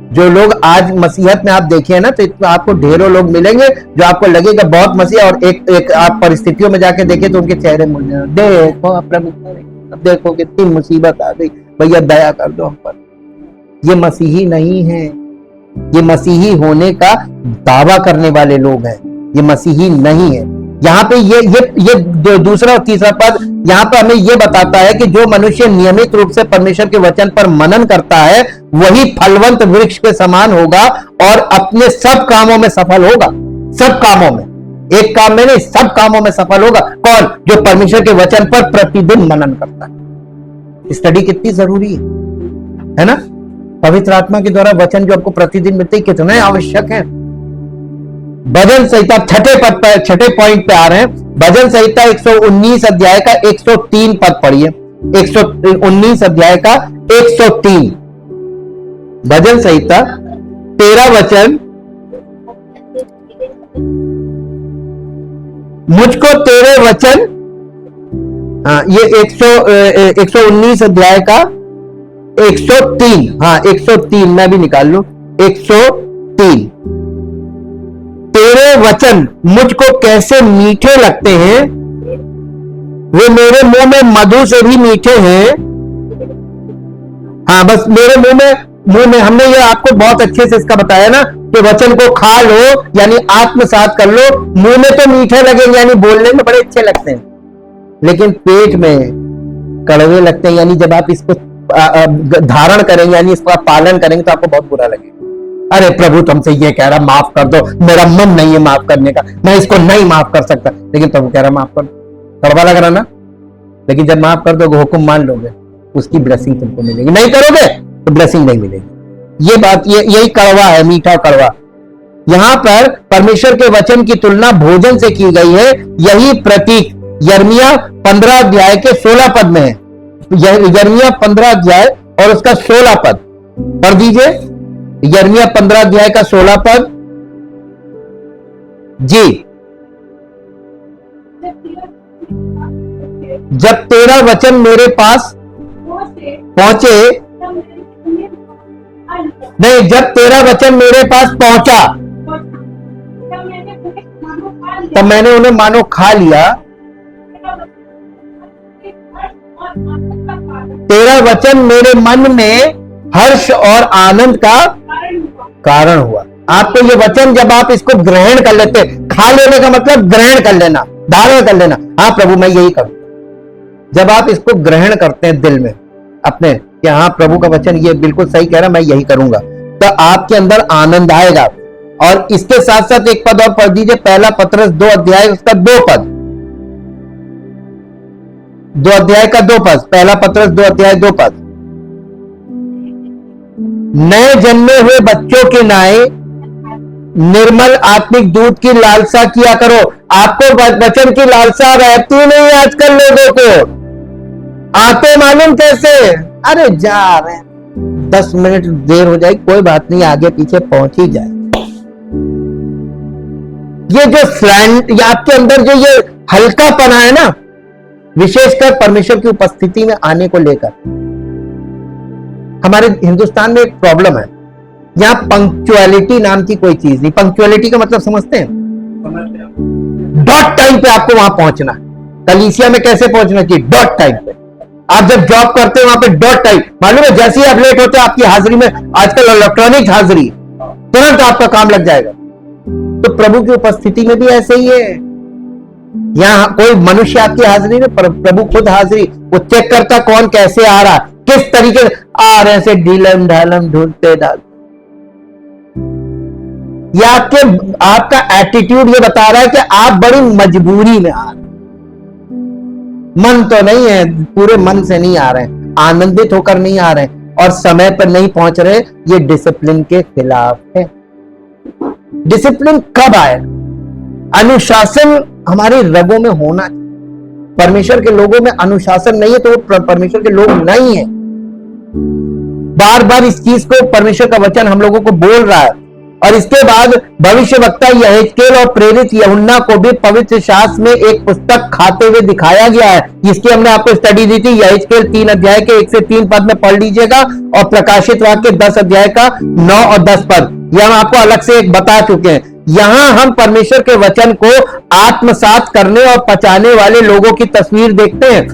जो लोग आज मसीहत में आप देखिए ना, तो आपको ढेरों लोग मिलेंगे जो आपको लगेगा बहुत मसीह, और एक आप परिस्थितियों में जाके देखिए तो उनके चेहरे मुड़ने, देखो प्रभु, अब देखो कितनी मुसीबत आ गई, भैया दया कर दो हम पर। ये मसीही नहीं है। ये मसीही होने का दावा करने वाले लोग हैं, ये मसीही नहीं है। यहाँ पे ये दूसरा और तीसरा पद यहाँ पे हमें ये बताता है कि जो मनुष्य नियमित रूप से परमेश्वर के वचन पर मनन करता है, वही फलवंत वृक्ष के समान होगा और अपने सब कामों में सफल होगा। सब कामों में, एक काम में नहीं, सब कामों में सफल होगा। कौन? जो परमेश्वर के वचन पर प्रतिदिन मनन करता है। स्टडी कितनी जरूरी है ना? पवित्र आत्मा के द्वारा वचन जो आपको प्रतिदिन मिलते कितने आवश्यक है। भजन संहिता छठे पॉइंट पे आ रहे हैं। भजन संहिता 119 अध्याय का 103 पद पढ़िए। 119 अध्याय का 103। भजन संहिता 13 वचन। मुझको तेरे वचन, हाँ ये 119 अध्याय का 103, हाँ 103 मैं भी निकाल लूं। 103। तेरे वचन मुझको कैसे मीठे लगते हैं, वे मेरे मुंह में मधु से भी मीठे हैं। हाँ बस मेरे मुंह में हमने ये आपको बहुत अच्छे से इसका बताया ना कि वचन को खा लो यानी आत्मसात कर लो, मुंह में तो मीठे लगेंगे यानी बोलने में बड़े अच्छे लगते हैं, लेकिन पेट में कड़वे लगते हैं। यानी जब आप इसको धारण करेंगे यानी इसका पालन करेंगे तो आपको बहुत बुरा लगेगा। अरे प्रभु तुमसे ये कह रहा माफ कर दो, मेरा मन नहीं है माफ करने का, मैं इसको नहीं माफ कर सकता, लेकिन प्रभु कह रहा माफ कर दो। कड़वा लग रहा ना, लेकिन जब माफ कर दोगे, हुक्म मान लोगे, उसकी ब्लेसिंग तुमको मिलेगी। नहीं करोगे तो ब्लेसिंग नहीं मिलेगी। ये बात यही कड़वा है, मीठा कड़वा। यहां पर परमेश्वर के वचन की तुलना भोजन से की गई है। यही प्रतीक यिर्मयाह 15 अध्याय के 16 पद में है। यिर्मयाह 15 अध्याय और उसका 16 पद पढ़ दीजिए। यिर्मयाह 15 अध्याय का 16 पद जी। जब तेरा वचन मेरे पास पहुंचे, नहीं, जब तेरा वचन मेरे पास पहुंचा तब मैंने उन्हें मानो खा लिया। तेरा वचन मेरे मन में हर्ष और आनंद का कारण हुआ। आपको ये वचन जब आप इसको ग्रहण कर लेते, खा लेने का मतलब ग्रहण कर लेना, धारण कर लेना। हाँ प्रभु मैं यही करूं। जब आप इसको ग्रहण करते हैं दिल में अपने कि हाँ प्रभु का वचन ये बिल्कुल सही कह रहा, मैं यही करूंगा, आपके अंदर आनंद आएगा। और इसके साथ साथ एक पद और पढ़ दीजिए, पहला पत्रस 2 अध्याय उसका 2 पद, 2 अध्याय का 2 पद, पहला पत्रस 2 अध्याय 2 पद। नए जन्मे हुए बच्चों के नाए निर्मल आत्मिक दूध की लालसा किया करो। आपको वचन की लालसा रहती नहीं आजकल लोगों को। आते मालूम कैसे, अरे जा रहे 10 मिनट देर हो जाएगी, कोई बात नहीं, आगे पीछे पहुंच ही जाए। ये जो फ्रेंड या आपके अंदर जो ये हल्कापना है ना, विशेषकर परमेश्वर की उपस्थिति में आने को लेकर, हमारे हिंदुस्तान में एक प्रॉब्लम है, यहां पंक्चुअलिटी नाम की कोई चीज नहीं। पंक्चुअलिटी का मतलब समझते हैं, डॉट टाइम पे आपको वहां पहुंचना। कलीसिया में कैसे पहुंचना चाहिए, डॉट टाइम पे। आप जब जॉब करते हैं वहां पे डॉट टाइम, मालूम है, जैसे ही आप लेट होते हैं आपकी हाजिरी में, आजकल इलेक्ट्रॉनिक हाजिरी, तुरंत आपका काम लग जाएगा। तो प्रभु की उपस्थिति में भी ऐसे ही है। यहां कोई मनुष्य आपकी हाजिरी में, प्रभु खुद हाजिरी, वो चेक करता कौन कैसे आ रहा, किस तरीके से आ रहे से ढीलम ढालम ढूंढते डाल। ये आपका एटीट्यूड ये बता रहा है कि आप बड़ी मजबूरी में आ रहे हैं। मन तो नहीं है, पूरे मन से नहीं आ रहे हैं, आनंदित होकर नहीं आ रहे हैं और समय पर नहीं पहुंच रहे। ये डिसिप्लिन के खिलाफ है। डिसिप्लिन कब आए, अनुशासन हमारे रगों में होना। परमेश्वर के लोगों में अनुशासन नहीं है तो वो परमेश्वर के लोग नहीं है। बार बार इस चीज को परमेश्वर का वचन हम लोगों को बोल रहा है। और इसके बाद भविष्यवक्ता यहेजकेल और प्रेरित यूहन्ना को भी पवित्र शास्त्र में एक पुस्तक खाते हुए दिखाया गया है, जिसकी हमने आपको स्टडी दी थी। यहेजकेल 3 अध्याय के 1 से 3 पद में पढ़ लीजिएगा और प्रकाशित वाक्य 10 अध्याय का 9 और 10 पद, यह हम आपको अलग से एक बता चुके हैं। यहां हम परमेश्वर के वचन को आत्मसात करने और पचाने वाले लोगों की तस्वीर देखते हैं।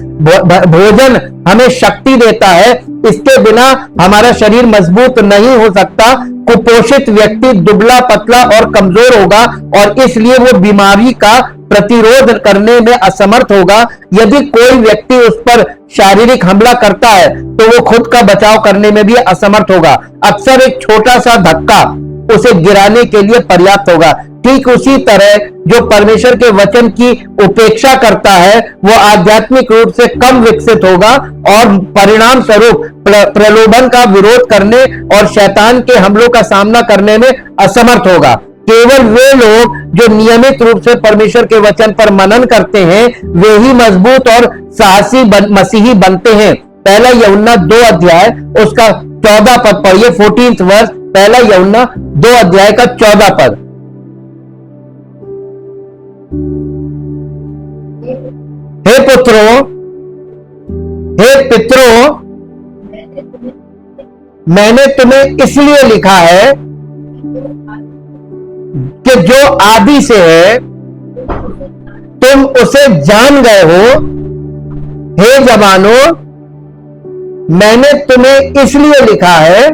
भोजन हमें शक्ति देता है, इसके बिना हमारा शरीर मजबूत नहीं हो सकता। कुपोषित व्यक्ति दुबला पतला और कमजोर होगा और इसलिए वो बीमारी का प्रतिरोध करने में असमर्थ होगा। यदि कोई व्यक्ति उस पर शारीरिक हमला करता है तो वो खुद का बचाव करने में भी असमर्थ होगा। अक्सर एक छोटा सा धक्का उसे गिराने के लिए पर्याप्त होगा। ठीक उसी तरह जो परमेश्वर के वचन की उपेक्षा करता है वो आध्यात्मिक रूप से कम विकसित होगा और परिणाम स्वरूप प्रलोभन का विरोध करने और शैतान के हमलों का सामना करने में असमर्थ होगा। केवल वे लोग जो नियमित रूप से परमेश्वर के वचन पर मनन करते हैं वे ही मजबूत और साहसी मसीही बनते हैं। पहला यूहन्ना 2 अध्याय उसका 14 पद पढ़िए, 14th वर्ष, पहला यूहन्ना 2 अध्याय का 14 पद। हे पुत्रों, हे पितरों, मैंने तुम्हें इसलिए लिखा है कि जो आदि से है तुम उसे जान गए हो। हे जवानों, मैंने तुम्हें इसलिए लिखा है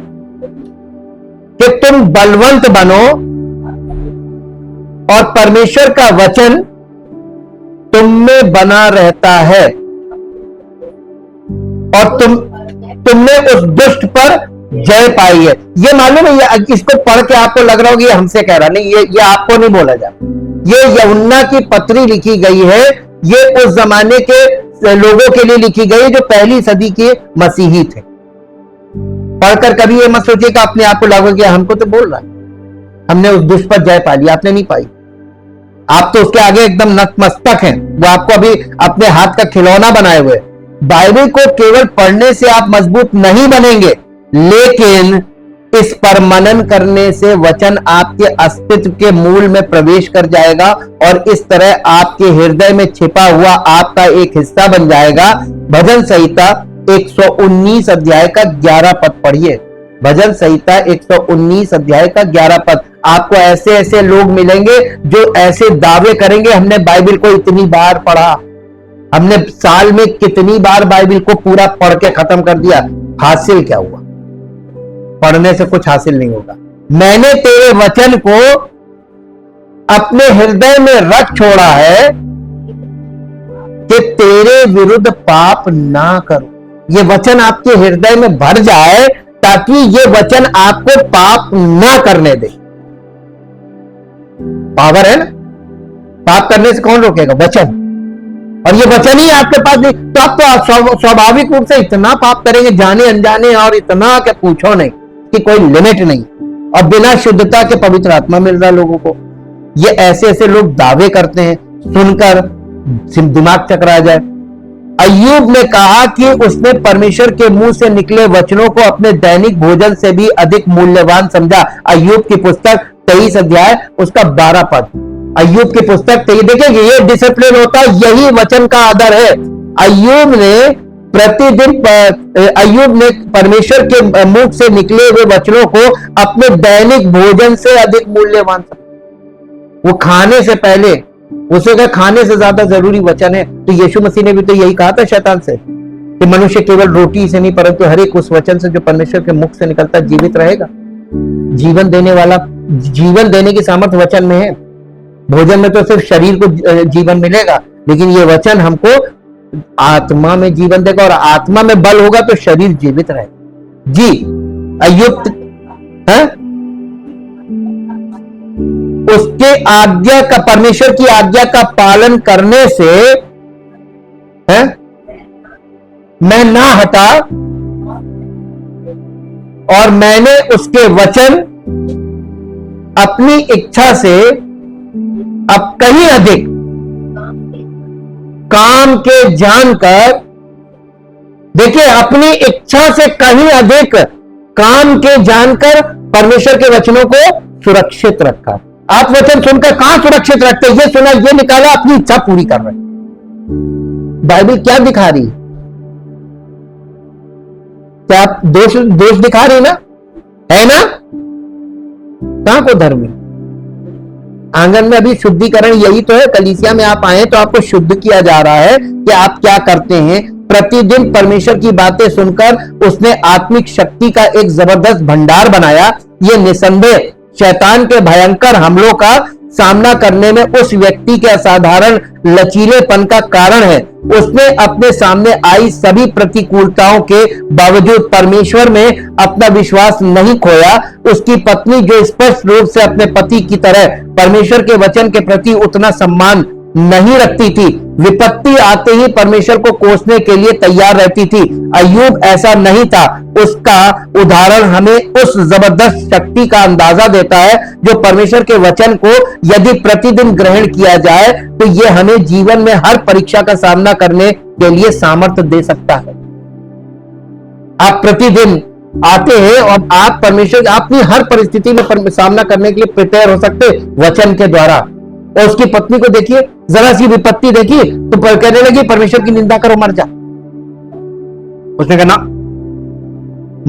कि तुम बलवंत बनो और परमेश्वर का वचन तुम में बना रहता है और तुमने उस दुष्ट पर जय पाई है। ये मालूम है, ये इसको पढ़ के आपको लग रहा होगा ये हमसे कह रहा नहीं, ये आपको नहीं बोला जा। ये यूहन्ना की पत्री लिखी गई है, ये उस जमाने के लोगों के लिए लिखी गई है जो पहली सदी के मसीही थे। पढ़कर कभी ये मत सोचिए कि अपने आप को लागू किया, हमको तो बोल रहा है हमने उस दुष्ट पर जय पा ली, आपने नहीं पाई। आप तो उसके आगे एकदम नतमस्तक हैं, वो आपको अभी अपने हाथ का खिलौना बनाए हुए। बाइबल को केवल पढ़ने से आप मजबूत नहीं बनेंगे, लेकिन इस पर मनन करने से वचन आपके अस्तित्व के मूल में प्रवेश कर जाएगा और इस तरह आपके हृदय में छिपा हुआ आपका एक हिस्सा बन जाएगा। भजन संहिता 119 अध्याय का 11 पद पढ़िए। भजन संहिता 119 अध्याय का 11 पद। आपको ऐसे ऐसे लोग मिलेंगे जो ऐसे दावे करेंगे हमने बाइबल को इतनी बार पढ़ा, हमने साल में कितनी बार बाइबल को पूरा पढ़ के खत्म कर दिया। हासिल क्या हुआ? पढ़ने से कुछ हासिल नहीं होगा। मैंने तेरे वचन को अपने हृदय में रख छोड़ा है कि तेरे विरुद्ध पाप ना करो। ये वचन आपके हृदय में भर जाए ताकि ये वचन आपको पाप ना करने दे। पावर है ना, पाप करने से कौन रोकेगा? वचन। और ये वचन ही आपके पास नहीं तो आप तो स्वाभाविक रूप से इतना पाप करेंगे जाने अनजाने, और इतना कि पूछो नहीं, कि कोई लिमिट नहीं। और बिना शुद्धता के पवित्र आत्मा मिल रहा है लोगों को। ये ऐसे ऐसे लोग दावे करते हैं, सुनकर दिमाग चकरा जाए। अय्यूब ने कहा कि उसने परमेश्वर के मुंह से निकले वचनों को अपने दैनिक भोजन से भी अधिक मूल्यवान समझा। अय्यूब की पुस्तक 23 अध्याय उसका 12 पद। अय्यूब की पुस्तक देखेंगे, ये डिसिप्लिन होता है, यही वचन का आदर है। अय्यूब ने प्रतिदिन अय्यूब ने परमेश्वर के मुख से निकले हुए वचनों को अपने दैनिक भोजन से अधिक मूल्यवान समझा। वो खाने से पहले उसे कहा खाने से ज्यादा जरूरी वचन है। तो यीशु मसीह ने भी तो यही कहा था शैतान से कि मनुष्य केवल रोटी से नहीं परंतु हर एक उस वचन से जो परमेश्वर के मुख से निकलता जीवित रहेगा। जीवन देने वाला, जीवन देने की सामर्थ्य वचन में है। भोजन में तो सिर्फ शरीर को जीवन मिलेगा, लेकिन ये वचन हमको आत्मा में जीवन देगा, और आत्मा में बल होगा तो शरीर जीवित रहेगा। जी अय्यूब है उसके आज्ञा का, परमेश्वर की आज्ञा का पालन करने से है मैं ना हटा, और मैंने उसके वचन अपनी इच्छा से अब कहीं अधिक काम के जानकर, देखिए अपनी इच्छा से कहीं अधिक काम के जानकर परमेश्वर के वचनों को सुरक्षित रखा। आप वचन सुनकर कहां सुरक्षित रखते? ये सुना, ये निकाला, अपनी इच्छा पूरी कर रहे। बाइबल क्या दिखा रही? क्या आप दोष दिखा रही ना? है ना? कहां को धर्म है? आंगन में अभी शुद्धिकरण यही तो है। कलीसिया में आप आए तो आपको शुद्ध किया जा रहा है कि आप क्या करते हैं। प्रतिदिन परमेश्वर की बातें सुनकर उसने आत्मिक शक्ति का एक जबरदस्त भंडार बनाया। ये निसंदेह शैतान के भयंकर हमलों का सामना करने में उस व्यक्ति के असाधारण लचीलेपन का कारण है। उसने अपने सामने आई सभी प्रतिकूलताओं के बावजूद परमेश्वर में अपना विश्वास नहीं खोया। उसकी पत्नी जो स्पष्ट रूप से अपने पति की तरह परमेश्वर के वचन के प्रति उतना सम्मान नहीं रखती थी, विपत्ति आते ही परमेश्वर को कोसने के लिए तैयार रहती थी। अय्यूब ऐसा नहीं था। उसका उदाहरण हमें उस जबरदस्त शक्ति का अंदाजा देता है जो परमेश्वर के वचन को यदि प्रतिदिन ग्रहण किया जाए तो यह हमें जीवन में हर परीक्षा का सामना करने के लिए सामर्थ्य दे सकता है। आप प्रतिदिन आते हैं और आप परमेश्वर अपनी हर परिस्थिति में सामना करने के लिए प्रिपेयर हो सकते वचन के द्वारा। और उसकी पत्नी को देखिए, जरा सी विपत्ति देखी तो कहने लगी परमेश्वर की निंदा करो, मर जा। उसने कहा ना,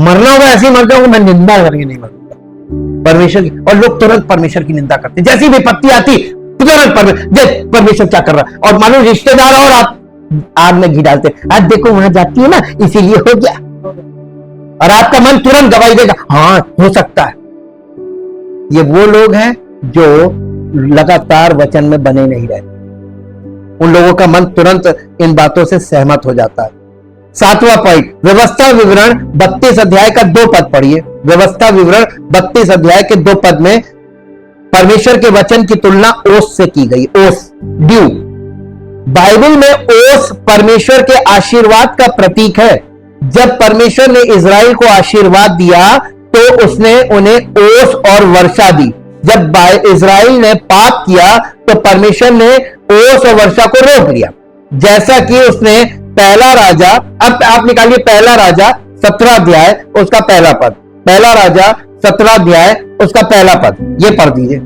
मरना होगा ऐसे ही मर जाऊंगा, मैं निंदा करके नहीं मरूंगा परमेश्वर की। और लोग तुरंत परमेश्वर की निंदा करते, जैसी विपत्ति आती तुरंत परमेश्वर क्या कर रहा है। और मानो रिश्तेदार और आप आग में घी डालते, आज देखो वहां जाती है ना इसीलिए हो गया, और आपका मन तुरंत गवाही देगा हाँ हो सकता है। ये वो लोग हैं जो लगातार वचन में बने नहीं रहते। उन लोगों का मन तुरंत इन बातों से सहमत हो जाता है। 7वां पॉइंट, व्यवस्था विवरण 32 अध्याय का 2 पद पढ़िए। व्यवस्था विवरण 32 अध्याय के 2 पद में परमेश्वर के वचन की तुलना ओस से की गई। ओस, ड्यू। बाइबल में ओस परमेश्वर के आशीर्वाद का प्रतीक है। जब परमेश्वर ने इजराइल को आशीर्वाद दिया तो उसने उन्हें ओस और वर्षा दी। जब इजराइल ने पाप किया तो परमेश्वर ने ओस और वर्षा को रोक लिया। जैसा कि उसने पहला राजा, अब आप निकालिए पहला राजा 17 अध्याय उसका पहला पद। पहला राजा 17 अध्याय उसका पहला पद, ये पढ़ दीजिए।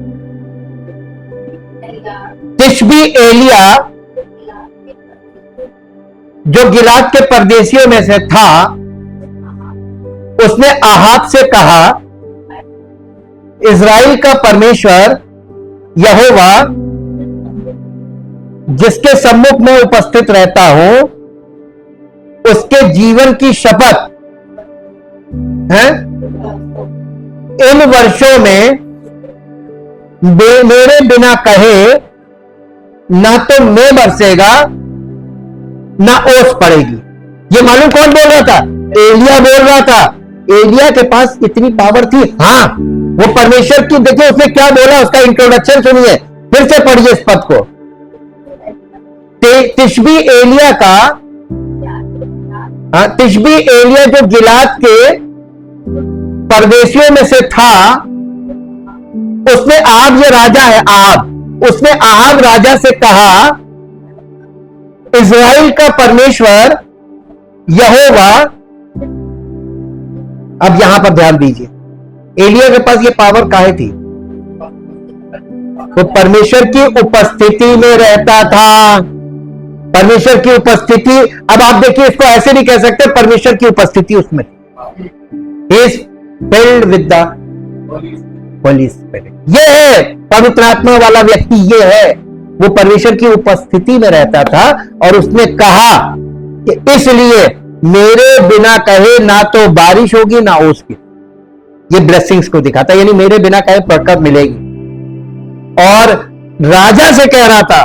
तिशबी एलिया जो गिलाद के परदेशियों में से था, उसने आहाब से कहा, इजराइल का परमेश्वर यहोवा जिसके सम्मुख में उपस्थित रहता हूं, उसके जीवन की शपथ है, इन वर्षों में मेरे बिना कहे ना तो मैं बरसेगा ना ओस पड़ेगी। ये मालूम कौन बोल रहा था? एलिया बोल रहा था। एलिया के पास इतनी पावर थी? हाँ, वो परमेश्वर की, देखिए उसने क्या बोला, उसका इंट्रोडक्शन सुनिए, फिर से पढ़िए इस पद को। तिशबी एलिया का, तिशबी एलिया जो गिलाद के परदेशियों में से था, उसने, आहाब ये राजा है, आहाब, उसने आहाब राजा से कहा, इज़राइल का परमेश्वर यहोवा, अब यहां पर ध्यान दीजिए, एलिया के पास ये पावर काहे थी? वो परमेश्वर की उपस्थिति में रहता था, परमेश्वर की उपस्थिति। अब आप देखिए, इसको ऐसे नहीं कह सकते परमेश्वर की उपस्थिति उसमें, is filled with the Holi spirit. ये है पवित्र आत्मा वाला व्यक्ति, ये है, वो परमेश्वर की उपस्थिति में रहता था। और उसने कहा कि इसलिए मेरे बिना कहे ना तो बारिश होगी ना ओस की। ये ब्लेसिंग्स को दिखाता, यानी मेरे बिना कहे बरकत मिलेगी। और राजा से कह रहा था,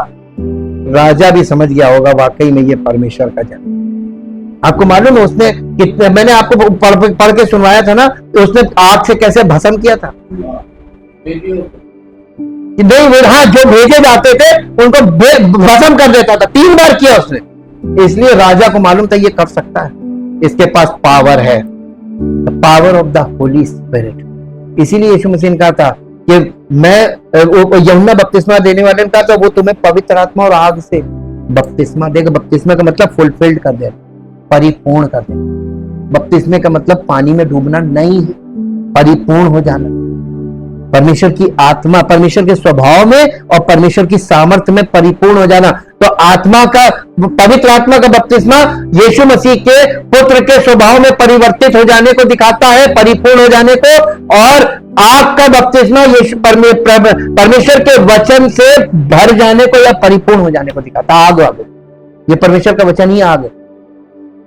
राजा भी समझ गया होगा वाकई में ये परमेश्वर का जन। आपको मालूम है उसने कितने, मैंने आपको पढ़ के सुनवाया था ना, तो उसने आग से कैसे भस्म किया था कि नहीं, हाँ, जो भेजे जाते थे उनको भस्म कर देता था, 3 बार किया उसने। इसलिए राजा को मालूम था ये कर सकता है, इसके पास पावर है, power of the Holi spirit. इसीलिए यीशु मसीह ने कहा था कि मैं, यूहन्ना बपतिस्मा देने वाले ने कहा था वो तुम्हें पवित्र आत्मा और आग से बपतिस्मा देगा। बपतिस्मा का मतलब फुलफिल्ड कर दे, परिपूर्ण कर दे। बपतिस्मे का मतलब पानी में डूबना नहीं है, परिपूर्ण हो जाना। परमेश्वर की आत्मा, परमेश्वर के स्वभाव में और परमेश्वर की सामर्थ्य में परिपूर्ण हो जाना। तो आत्मा का, पवित्र आत्मा का बपतिस्मा यीशु मसीह के पुत्र के स्वभाव में परिवर्तित हो जाने को दिखाता है, परिपूर्ण हो जाने को। और आग का बपतिस्मा यीशु परमेश्वर के वचन से भर जाने को या परिपूर्ण हो जाने को दिखाता है। आग, ये परमेश्वर का वचन ही आग है।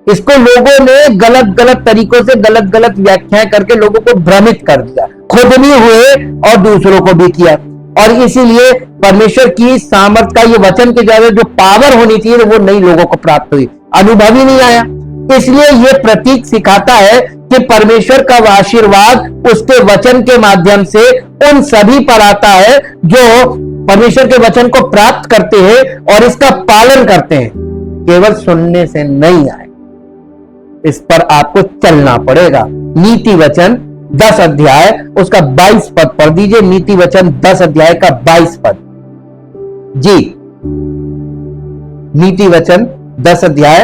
इसको लोगों ने गलत गलत तरीकों से गलत गलत व्याख्याएं करके लोगों को भ्रमित कर दिया, खुद भी हुए और दूसरों को भी किया। और इसीलिए परमेश्वर की सामर्थ का, ये वचन के ज्यादा जो पावर होनी चाहिए वो नई लोगों को प्राप्त हुई, अनुभव ही नहीं आया। इसलिए ये प्रतीक सिखाता है कि परमेश्वर का आशीर्वाद उसके वचन के माध्यम से उन सभी पर आता है जो परमेश्वर के वचन को प्राप्त करते हैं और इसका पालन करते हैं। केवल सुनने से नहीं आए, इस पर आपको चलना पड़ेगा। नीति वचन 10 अध्याय उसका 22 पद पढ़ दीजिए। नीति वचन 10 अध्याय का 22 पद जी। नीति वचन 10 अध्याय,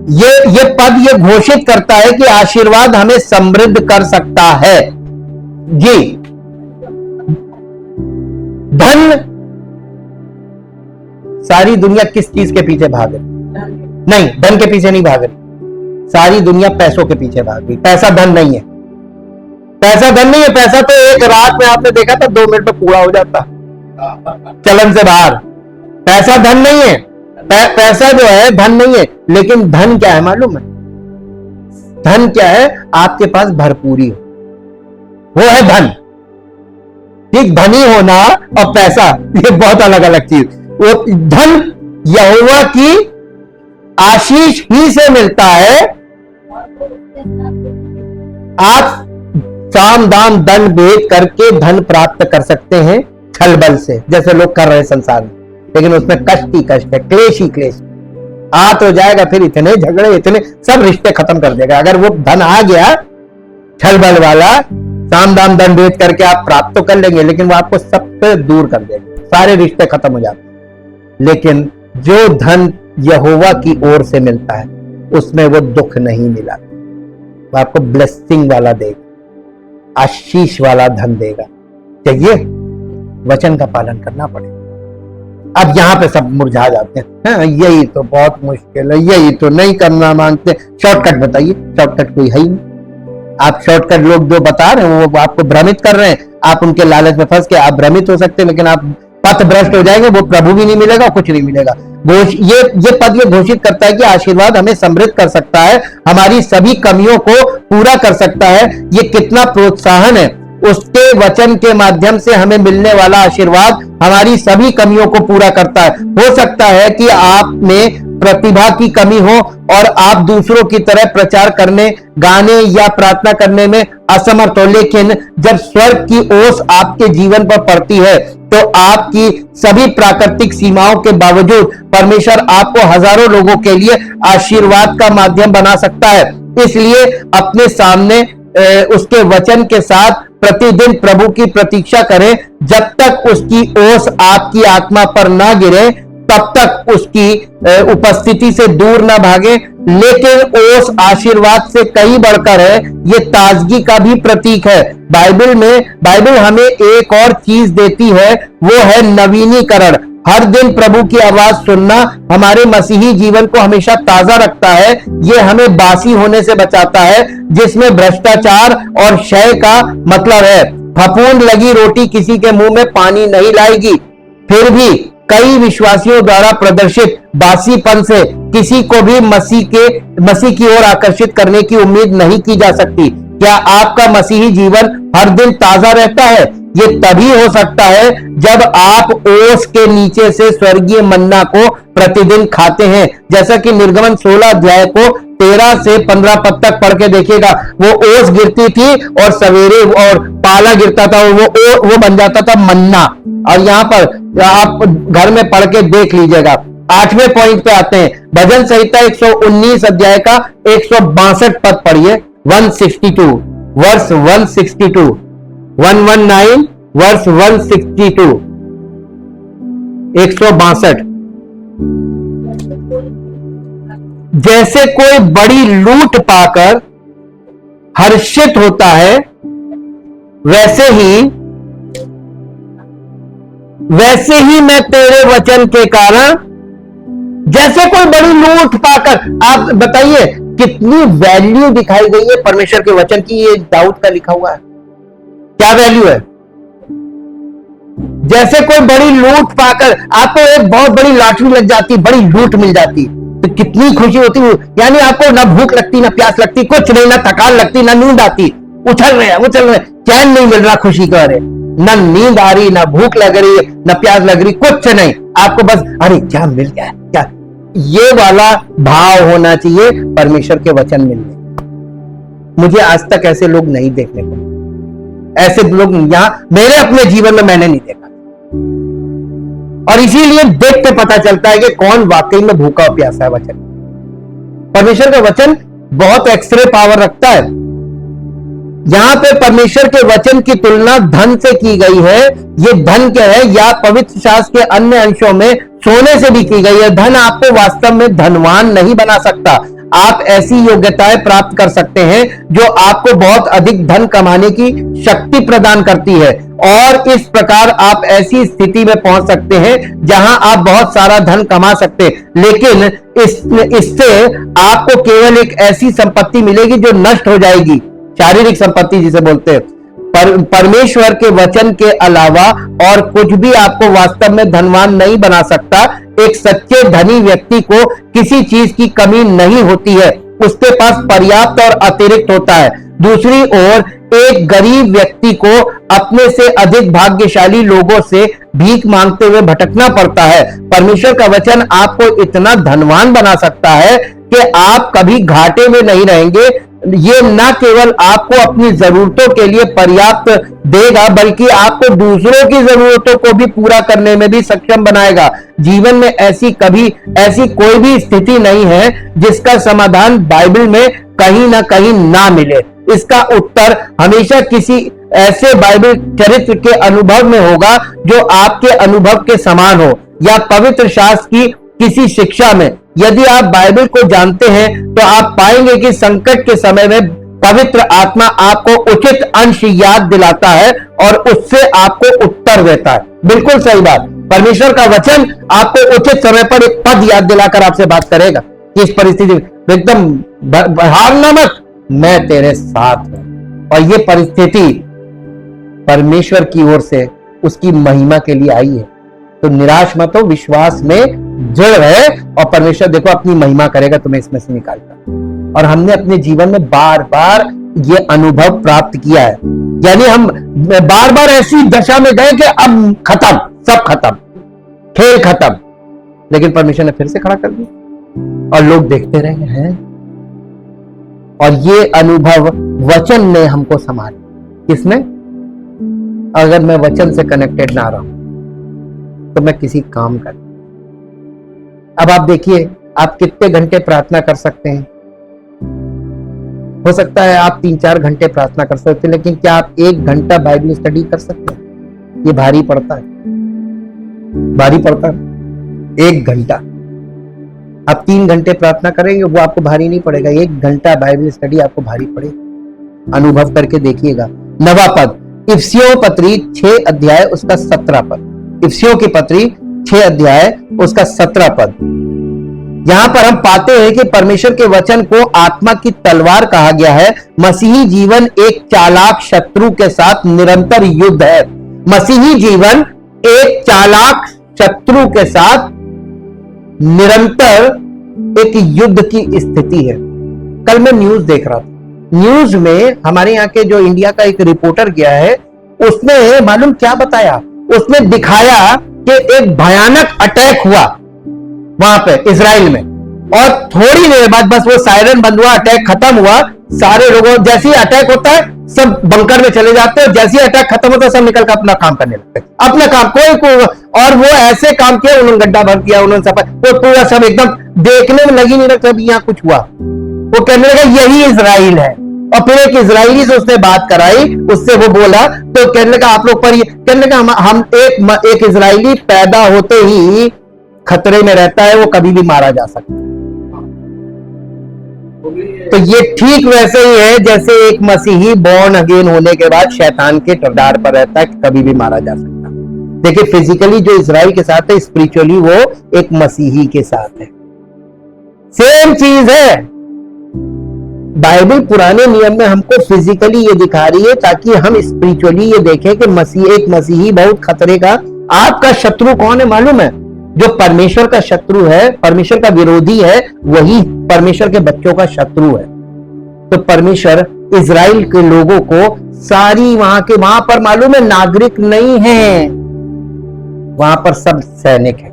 ये पद ये घोषित करता है कि आशीर्वाद हमें समृद्ध कर सकता है जी। धन, सारी दुनिया किस चीज के पीछे भागे? नहीं, धन के पीछे नहीं भाग रही, सारी दुनिया पैसों के पीछे भाग रही। पैसा धन नहीं है, पैसा धन नहीं है। पैसा तो एक रात में आपने देखा था 2 मिनट में पूरा हो जाता, चलन से बाहर। पैसा धन नहीं है, पैसा जो है धन नहीं है। लेकिन धन क्या है मालूम है? धन क्या है? आपके पास भरपूरी हो, वो है धन। ठीक, धनी होना और पैसा ये बहुत अलग अलग चीज। वो धन यहोवा की आशीष ही से मिलता है। आप साम दाम दंड भेद करके धन प्राप्त कर सकते हैं छल बल से, जैसे लोग कर रहे हैं संसार में, लेकिन उसमें कष्ट ही कष्ट है, क्लेश ही क्लेश। हाथ हो जाएगा फिर इतने झगड़े, इतने सब रिश्ते खत्म कर देगा। अगर वो धन आ गया छल बल वाला, साम दाम दंड भेद करके आप प्राप्त तो कर लेंगे, लेकिन वो आपको सबसे दूर कर देगा, सारे रिश्ते खत्म हो जाते हैं। लेकिन जो धन यहोवा की ओर से मिलता है उसमें वो दुख नहीं मिला, वो आपको ब्लेसिंग वाला देगा, आशीष वाला धन देगा। चाहिए? वचन का पालन करना पड़ेगा। अब यहां पे सब मुरझा जाते हैं, हाँ, यही तो बहुत मुश्किल है, यही तो नहीं करना मांगते। शॉर्टकट बताइए, शॉर्टकट कोई है ही नहीं। आप शॉर्टकट लोग जो बता रहे हैं वो आपको भ्रमित कर रहे हैं। आप उनके लालच में फंस के आप भ्रमित हो सकते हैं, लेकिन आप पथ भ्रष्ट हो जाएंगे, वो प्रभु भी नहीं मिलेगा, कुछ नहीं मिलेगा। ये पद ये घोषित करता है कि आशीर्वाद हमें समृद्ध कर सकता है, हमारी सभी कमियों को पूरा कर सकता है। ये कितना प्रोत्साहन है, उसके वचन के माध्यम से हमें मिलने वाला आशीर्वाद हमारी सभी कमियों को पूरा करता है। हो सकता है कि आप में प्रतिभा की कमी हो और आप दूसरों की तरह प्रचार करने, गाने या प्रार्थना करने में असमर्थ हो, लेकिन जब स्वर्ग की ओस आपके जीवन पर पड़ती है तो आपकी सभी प्राकृतिक सीमाओं के बावजूद परमेश्वर आपको हजारों लोगों के लिए आशीर्वाद का माध्यम बना सकता है। इसलिए अपने सामने उसके वचन के साथ प्रतिदिन प्रभु की प्रतीक्षा करें। जब तक उसकी ओस आपकी आत्मा पर ना गिरे तब तक उसकी उपस्थिति से दूर ना भागे। लेकिन ओस आशीर्वाद से कहीं बढ़कर है, ये ताजगी का भी प्रतीक है। बाइबल हमें एक और चीज देती है, वो है नवीनीकरण। हर दिन प्रभु की आवाज सुनना हमारे मसीही जीवन को हमेशा ताजा रखता है। ये हमें बासी होने से बचाता है, जिसमें भ्रष्टाचार और क्षय का मतलब है। फफूंद लगी रोटी किसी के मुंह में पानी नहीं लाएगी। फिर भी कई विश्वासियों द्वारा प्रदर्शित बासीपन से किसी को भी मसीह की ओर आकर्षित करने की उम्मीद नहीं की जा सकती। क्या आपका मसीही जीवन हर दिन ताजा रहता है? ये तभी हो सकता है जब आप ओस के नीचे से स्वर्गीय मन्ना को प्रतिदिन खाते हैं। जैसा कि निर्गमन 16 अध्याय को 13 से 15 पद तक पढ़ के देखिएगा। वो ओस गिरती थी और सवेरे और पाला गिरता था, वो बन जाता था मन्ना। और यहाँ पर आप घर में पढ़ के देख लीजिएगा। 8वें पॉइंट पे आते हैं। भजन संहिता 119 अध्याय का 162 पद पढ़िए। 162 वर्स 162 119 वर्स 162 162। जैसे कोई बड़ी लूट पाकर हर्षित होता है, वैसे ही मैं तेरे वचन के कारण, जैसे कोई बड़ी लूट पाकर, आप बताइए कितनी वैल्यू दिखाई गई है परमेश्वर के वचन की। ये दाऊद का लिखा हुआ है, क्या वैल्यू है? जैसे कोई बड़ी लूट पाकर, आपको एक बहुत बड़ी लॉटरी लग जाती, बड़ी लूट मिल जाती तो कितनी खुशी होती। यानी आपको ना भूख लगती, ना प्यास लगती, कुछ नहीं, ना थकान लगती, ना नींद आती। उछल रहे, चैन नहीं मिल रहा खुशी का। अरे ना नींद आ रही, ना भूख लग रही, ना प्यास लग रही, कुछ नहीं। आपको बस अरे क्या मिल गया, क्या, ये वाला भाव होना चाहिए परमेश्वर के वचन मिलने। मुझे आज तक ऐसे लोग नहीं देखने को, ऐसे लोग यहां मेरे अपने जीवन में मैंने नहीं देखा। और इसीलिए देख के पता चलता है कि कौन वाकई में भूखा और प्यासा है। वचन, परमेश्वर का वचन बहुत एक्सरे पावर रखता है। यहां पे परमेश्वर के वचन की तुलना धन से की गई है। ये धन क्या है? या पवित्र शास्त्र के अन्य अंशों में सोने से भी की गई है। धन आपको वास्तव में धनवान नहीं बना सकता। आप ऐसी योग्यताएं प्राप्त कर सकते हैं जो आपको बहुत अधिक धन कमाने की शक्ति प्रदान करती है, और इस प्रकार आप ऐसी स्थिति में पहुंच सकते हैं जहां आप बहुत सारा धन कमा सकते हैं। लेकिन इससे आपको केवल एक ऐसी संपत्ति मिलेगी जो नष्ट हो जाएगी, शारीरिक संपत्ति जिसे बोलते हैं। परमेश्वर के वचन के अलावा और कुछ भी आपको वास्तव में धनवान नहीं बना सकता। एक सच्चे धनी व्यक्ति को किसी चीज की कमी नहीं होती है, उसके पास पर्याप्त और अतिरिक्त होता है। दूसरी ओर एक गरीब व्यक्ति को अपने से अधिक भाग्यशाली लोगों से भीख मांगते हुए भटकना पड़ता है। परमेश्वर का वचन आपको इतना धनवान बना सकता है कि आप कभी घाटे में नहीं रहेंगे। ये न केवल आपको अपनी जरूरतों के लिए पर्याप्त देगा, बल्कि आपको दूसरों की जरूरतों को भी पूरा करने में भी सक्षम बनाएगा। जीवन में ऐसी कोई भी स्थिति नहीं है जिसका समाधान बाइबल में कहीं ना कहीं ना मिले। इसका उत्तर हमेशा किसी ऐसे बाइबल चरित्र के अनुभव में होगा जो आपके अनुभव के समान हो, या पवित्र शास्त्र की किसी शिक्षा में। यदि आप बाइबल को जानते हैं तो आप पाएंगे कि संकट के समय में पवित्र आत्मा आपको उचित अंश याद दिलाता है और उससे आपको उत्तर देता है। बिल्कुल सही बात। परमेश्वर का वचन आपको उचित समय पर एक पद याद दिलाकर आपसे बात करेगा कि इस परिस्थिति में एकदम हारना मत, मैं तेरे साथ हूं। और ये परिस्थिति परमेश्वर की ओर से उसकी महिमा के लिए आई है। तो निराश मत हो, विश्वास में जड़ रहे, और परमेश्वर देखो अपनी महिमा करेगा, तुम्हें इसमें से निकालता। और हमने अपने जीवन में बार बार ये अनुभव प्राप्त किया है। यानी हम बार बार ऐसी दशा में गए कि अब खत्म, सब खत्म, खेल खत्म, लेकिन परमेश्वर ने फिर से खड़ा कर दिया। और लोग देखते रहे हैं। और ये अनुभव वचन ने हमको संभाला। किसने? अगर मैं वचन से कनेक्टेड ना रहूं तो मैं किसी काम कर। अब आप देखिए, आप कितने घंटे प्रार्थना कर सकते हैं? हो सकता है आप 3-4 घंटे प्रार्थना कर सकते हैं, लेकिन क्या आप 1 घंटा बाइबल स्टडी कर सकते हैं? ये भारी पड़ता है, भारी पड़ता है। 1 घंटा आप 3 घंटे प्रार्थना करेंगे, वो आपको भारी नहीं पड़ेगा। 1 घंटा बाइबल स्टडी आपको भारी पड़ेगा। अनुभव करके देखिएगा। 9वां पद, इफिसियों पत्री 6 अध्याय उसका 17 पद। इफिसियों की पत्री 6 अध्याय उसका 17 पद। यहां पर हम पाते हैं कि परमेश्वर के वचन को आत्मा की तलवार कहा गया है। मसीही जीवन एक चालाक शत्रु के साथ निरंतर युद्ध है। मसीही जीवन एक चालाक शत्रु के साथ निरंतर एक युद्ध की स्थिति है। कल मैं न्यूज देख रहा था, न्यूज में हमारे यहाँ के जो इंडिया का एक रिपोर्टर गया है, उसने मालूम क्या बताया? उसने दिखाया कि एक भयानक अटैक हुआ वहां पे इजराइल में, और थोड़ी देर बाद बस वो सायरन बंद हुआ, अटैक खत्म हुआ। सारे लोगों, जैसे ही अटैक होता है सब बंकर में चले जाते हैं, जैसे ही अटैक खत्म होता है सब निकल कर अपना काम करने लगते हैं, अपना काम कोई। और वो ऐसे काम किया, उन्होंने गड्ढा भर किया, उन्होंने सब, वो पूरा सब एकदम देखने में लगी नहीं रखता यहाँ कुछ हुआ। वो कहने लगा यही इजराइल है। और फिर एक इजराइली से उसने बात कराई, उससे वो बोला तो कहने लगा आप लोग पर ये, कहने लगा हम एक इजराइली पैदा होते ही खतरे में रहता है, वो कभी भी मारा जा सकता है। तो ये ठीक वैसे ही है जैसे एक मसीही बॉर्न अगेन होने के बाद शैतान के डर पर रहता है कि कभी भी मारा जा सकता है। देखिए, फिजिकली जो इजराइल के साथ है, स्पिरिचुअली वो एक मसीही के साथ है। सेम चीज है। बाइबल पुराने नियम में हमको फिजिकली ये दिखा रही है ताकि हम स्पिरिचुअली ये देखें कि एक मसीही बहुत खतरे का। आपका शत्रु कौन है मालूम है? जो परमेश्वर का शत्रु है, परमेश्वर का विरोधी है, वही परमेश्वर के बच्चों का शत्रु है। तो परमेश्वर इजराइल के लोगों को सारी वहां पर मालूम है नागरिक नहीं है, वहां पर सब सैनिक है।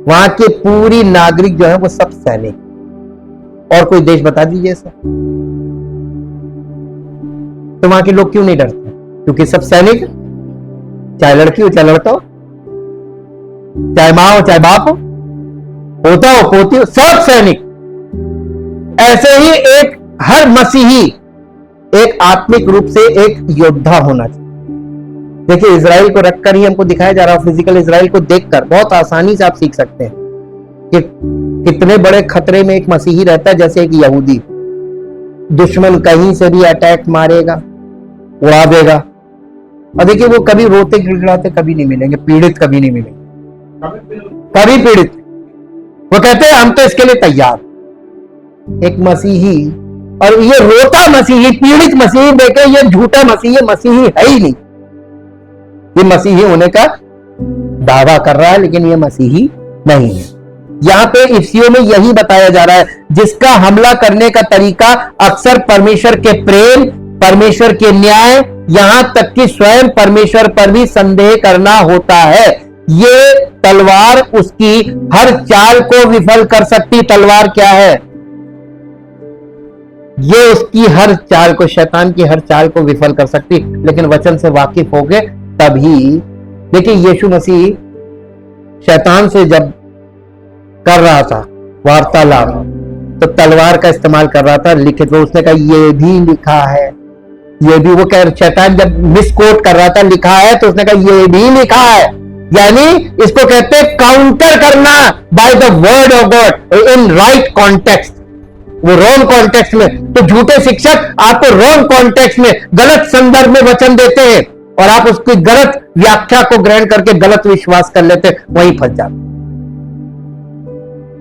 वहां के पूरी नागरिक जो है वो सब सैनिक। और कोई देश बता दीजिए सर, तो वहां के लोग क्यों नहीं डरते? क्योंकि सब सैनिक, चाहे लड़की हो चाहे लड़का हो, चाहे मां हो चाहे बाप हो, पोता हो पोती हो, सब सैनिक। ऐसे ही एक हर मसीही एक आत्मिक रूप से एक योद्धा होना चाहिए। देखिए, इजराइल को रखकर ही हमको दिखाया जा रहा है। फिजिकल इजराइल को देखकर बहुत आसानी से आप सीख सकते हैं कि कितने बड़े खतरे में एक मसीही रहता है। जैसे एक यहूदी, दुश्मन कहीं से भी अटैक मारेगा, उड़ा देगा। और देखिए, वो कभी रोते गिड़गिड़ाते कभी नहीं मिलेंगे, पीड़ित कभी नहीं मिलेंगे, कभी पीड़ित। वो कहते हैं हम तो इसके लिए तैयार। एक मसीही, और ये रोता मसीही, पीड़ित मसीही देखे, ये झूठा मसीही, मसीही है ही नहीं। ये मसीही होने का दावा कर रहा है लेकिन ये मसीही नहीं है। यहां पे इफिसियों में यही बताया जा रहा है, जिसका हमला करने का तरीका अक्सर परमेश्वर के प्रेम, परमेश्वर के न्याय, यहां तक कि स्वयं परमेश्वर पर भी संदेह करना होता है। ये तलवार उसकी हर चाल को विफल कर सकती तलवार क्या है? ये उसकी हर चाल को, शैतान की हर चाल को विफल कर सकती, लेकिन वचन से वाकिफ हो गए तभी। देखिए, यीशु मसीह शैतान से जब कर रहा था वार्तालाप, तो तलवार का इस्तेमाल कर रहा था लिखित में। उसने कहा ये भी लिखा है, ये भी। वो कह, शैतान जब मिसकोट कर रहा था लिखा है, तो उसने कहा ये भी लिखा है। यानी इसको कहते हैं काउंटर करना by the word of God in right context. वो रॉन्ग कॉन्टेक्स्ट में, तो झूठे शिक्षक आपको रॉन्ग कॉन्टेक्स्ट में, गलत संदर्भ में वचन देते हैं और आप उसकी गलत व्याख्या को ग्रहण करके गलत विश्वास कर लेते हैं, वहीं फंस जाते।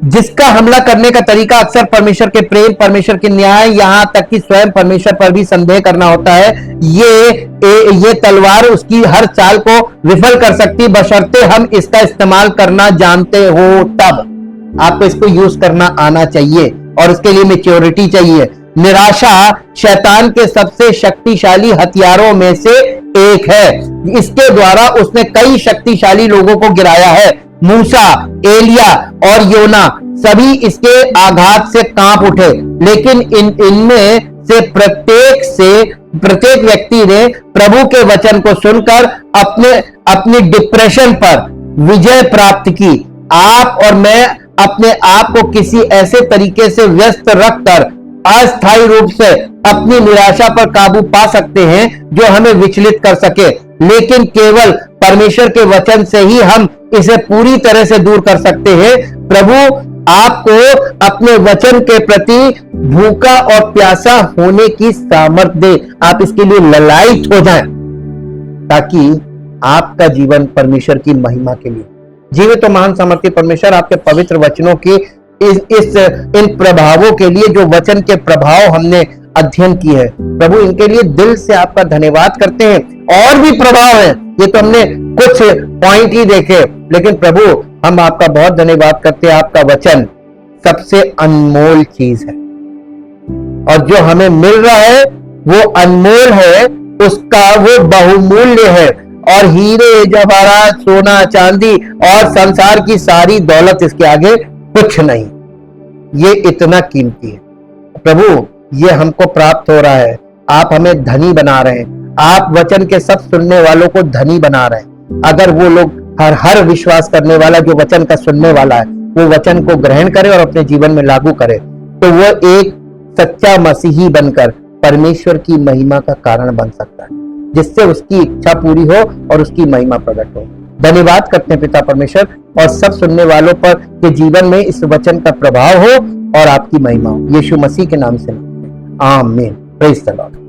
जिसका हमला करने का तरीका अक्सर परमेश्वर के प्रेम, परमेश्वर के न्याय, यहां तक कि स्वयं परमेश्वर पर भी संदेह करना होता है। ये तलवार उसकी हर चाल को विफल कर सकती, बशर्ते हम इसका इस्तेमाल करना जानते हो। तब आपको इसको यूज करना आना चाहिए और इसके लिए मैच्योरिटी चाहिए। निराशा शैतान के सबसे शक्तिशाली हथियारों में से एक है। इसके द्वारा उसने कई शक्तिशाली लोगों को गिराया है। मूसा, एलिया और योना सभी इसके आघात से कांप उठे, लेकिन इनमें से प्रत्येक व्यक्ति ने प्रभु के वचन को सुनकर अपनी डिप्रेशन पर विजय प्राप्त की। आप और मैं अपने आप को किसी ऐसे तरीके से व्यस्त रखकर अस्थायी रूप से अपनी निराशा पर काबू पा सकते हैं जो हमें विचलित कर सके, लेकिन केवल परमेश्वर के वचन से ही हम इसे पूरी तरह से दूर कर सकते हैं। प्रभु आपको अपने वचन के प्रति भूखा और प्यासा होने की सामर्थ्य दे। आप इसके लिए ललायित हो जाएं, ताकि आपका जीवन परमेश्वर की महिमा के लिए जीवित और महान सामर्थी परमेश्वर आपके पवित्र वचनों की इन प्रभावों के लिए, जो वचन के प्रभाव हमने अध्ययन की है, प्रभु इनके लिए दिल से आपका धन्यवाद करते हैं। और भी प्रभाव है, ये तो हमने कुछ पॉइंट ही देखे, लेकिन प्रभु हम आपका बहुत धन्यवाद करते हैं। आपका वचन सबसे अनमोल चीज है, और जो हमें मिल रहा है वो अनमोल है, उसका वो बहुमूल्य है, और हीरे जवाहरात, सोना चांदी और संसार की सारी दौलत इसके आगे कुछ नहीं। ये इतना कीमती है प्रभु, ये हमको प्राप्त हो रहा है। आप हमें धनी बना रहे हैं, आप वचन के सब सुनने वालों को धनी बना रहे हैं। अगर वो लोग हर विश्वास करने वाला जो वचन का सुनने वाला है, वो वचन को ग्रहण करे और अपने जीवन में लागू करे, तो वो एक सच्चा मसीही बनकर परमेश्वर की महिमा का कारण बन सकता है, जिससे उसकी इच्छा पूरी हो और उसकी महिमा प्रकट हो। धन्यवाद करते हैं पिता परमेश्वर, और सब सुनने वालों पर के जीवन में इस वचन का प्रभाव हो और आपकी महिमा हो। यीशु मसीह के नाम से आमीन। Praise the Lord.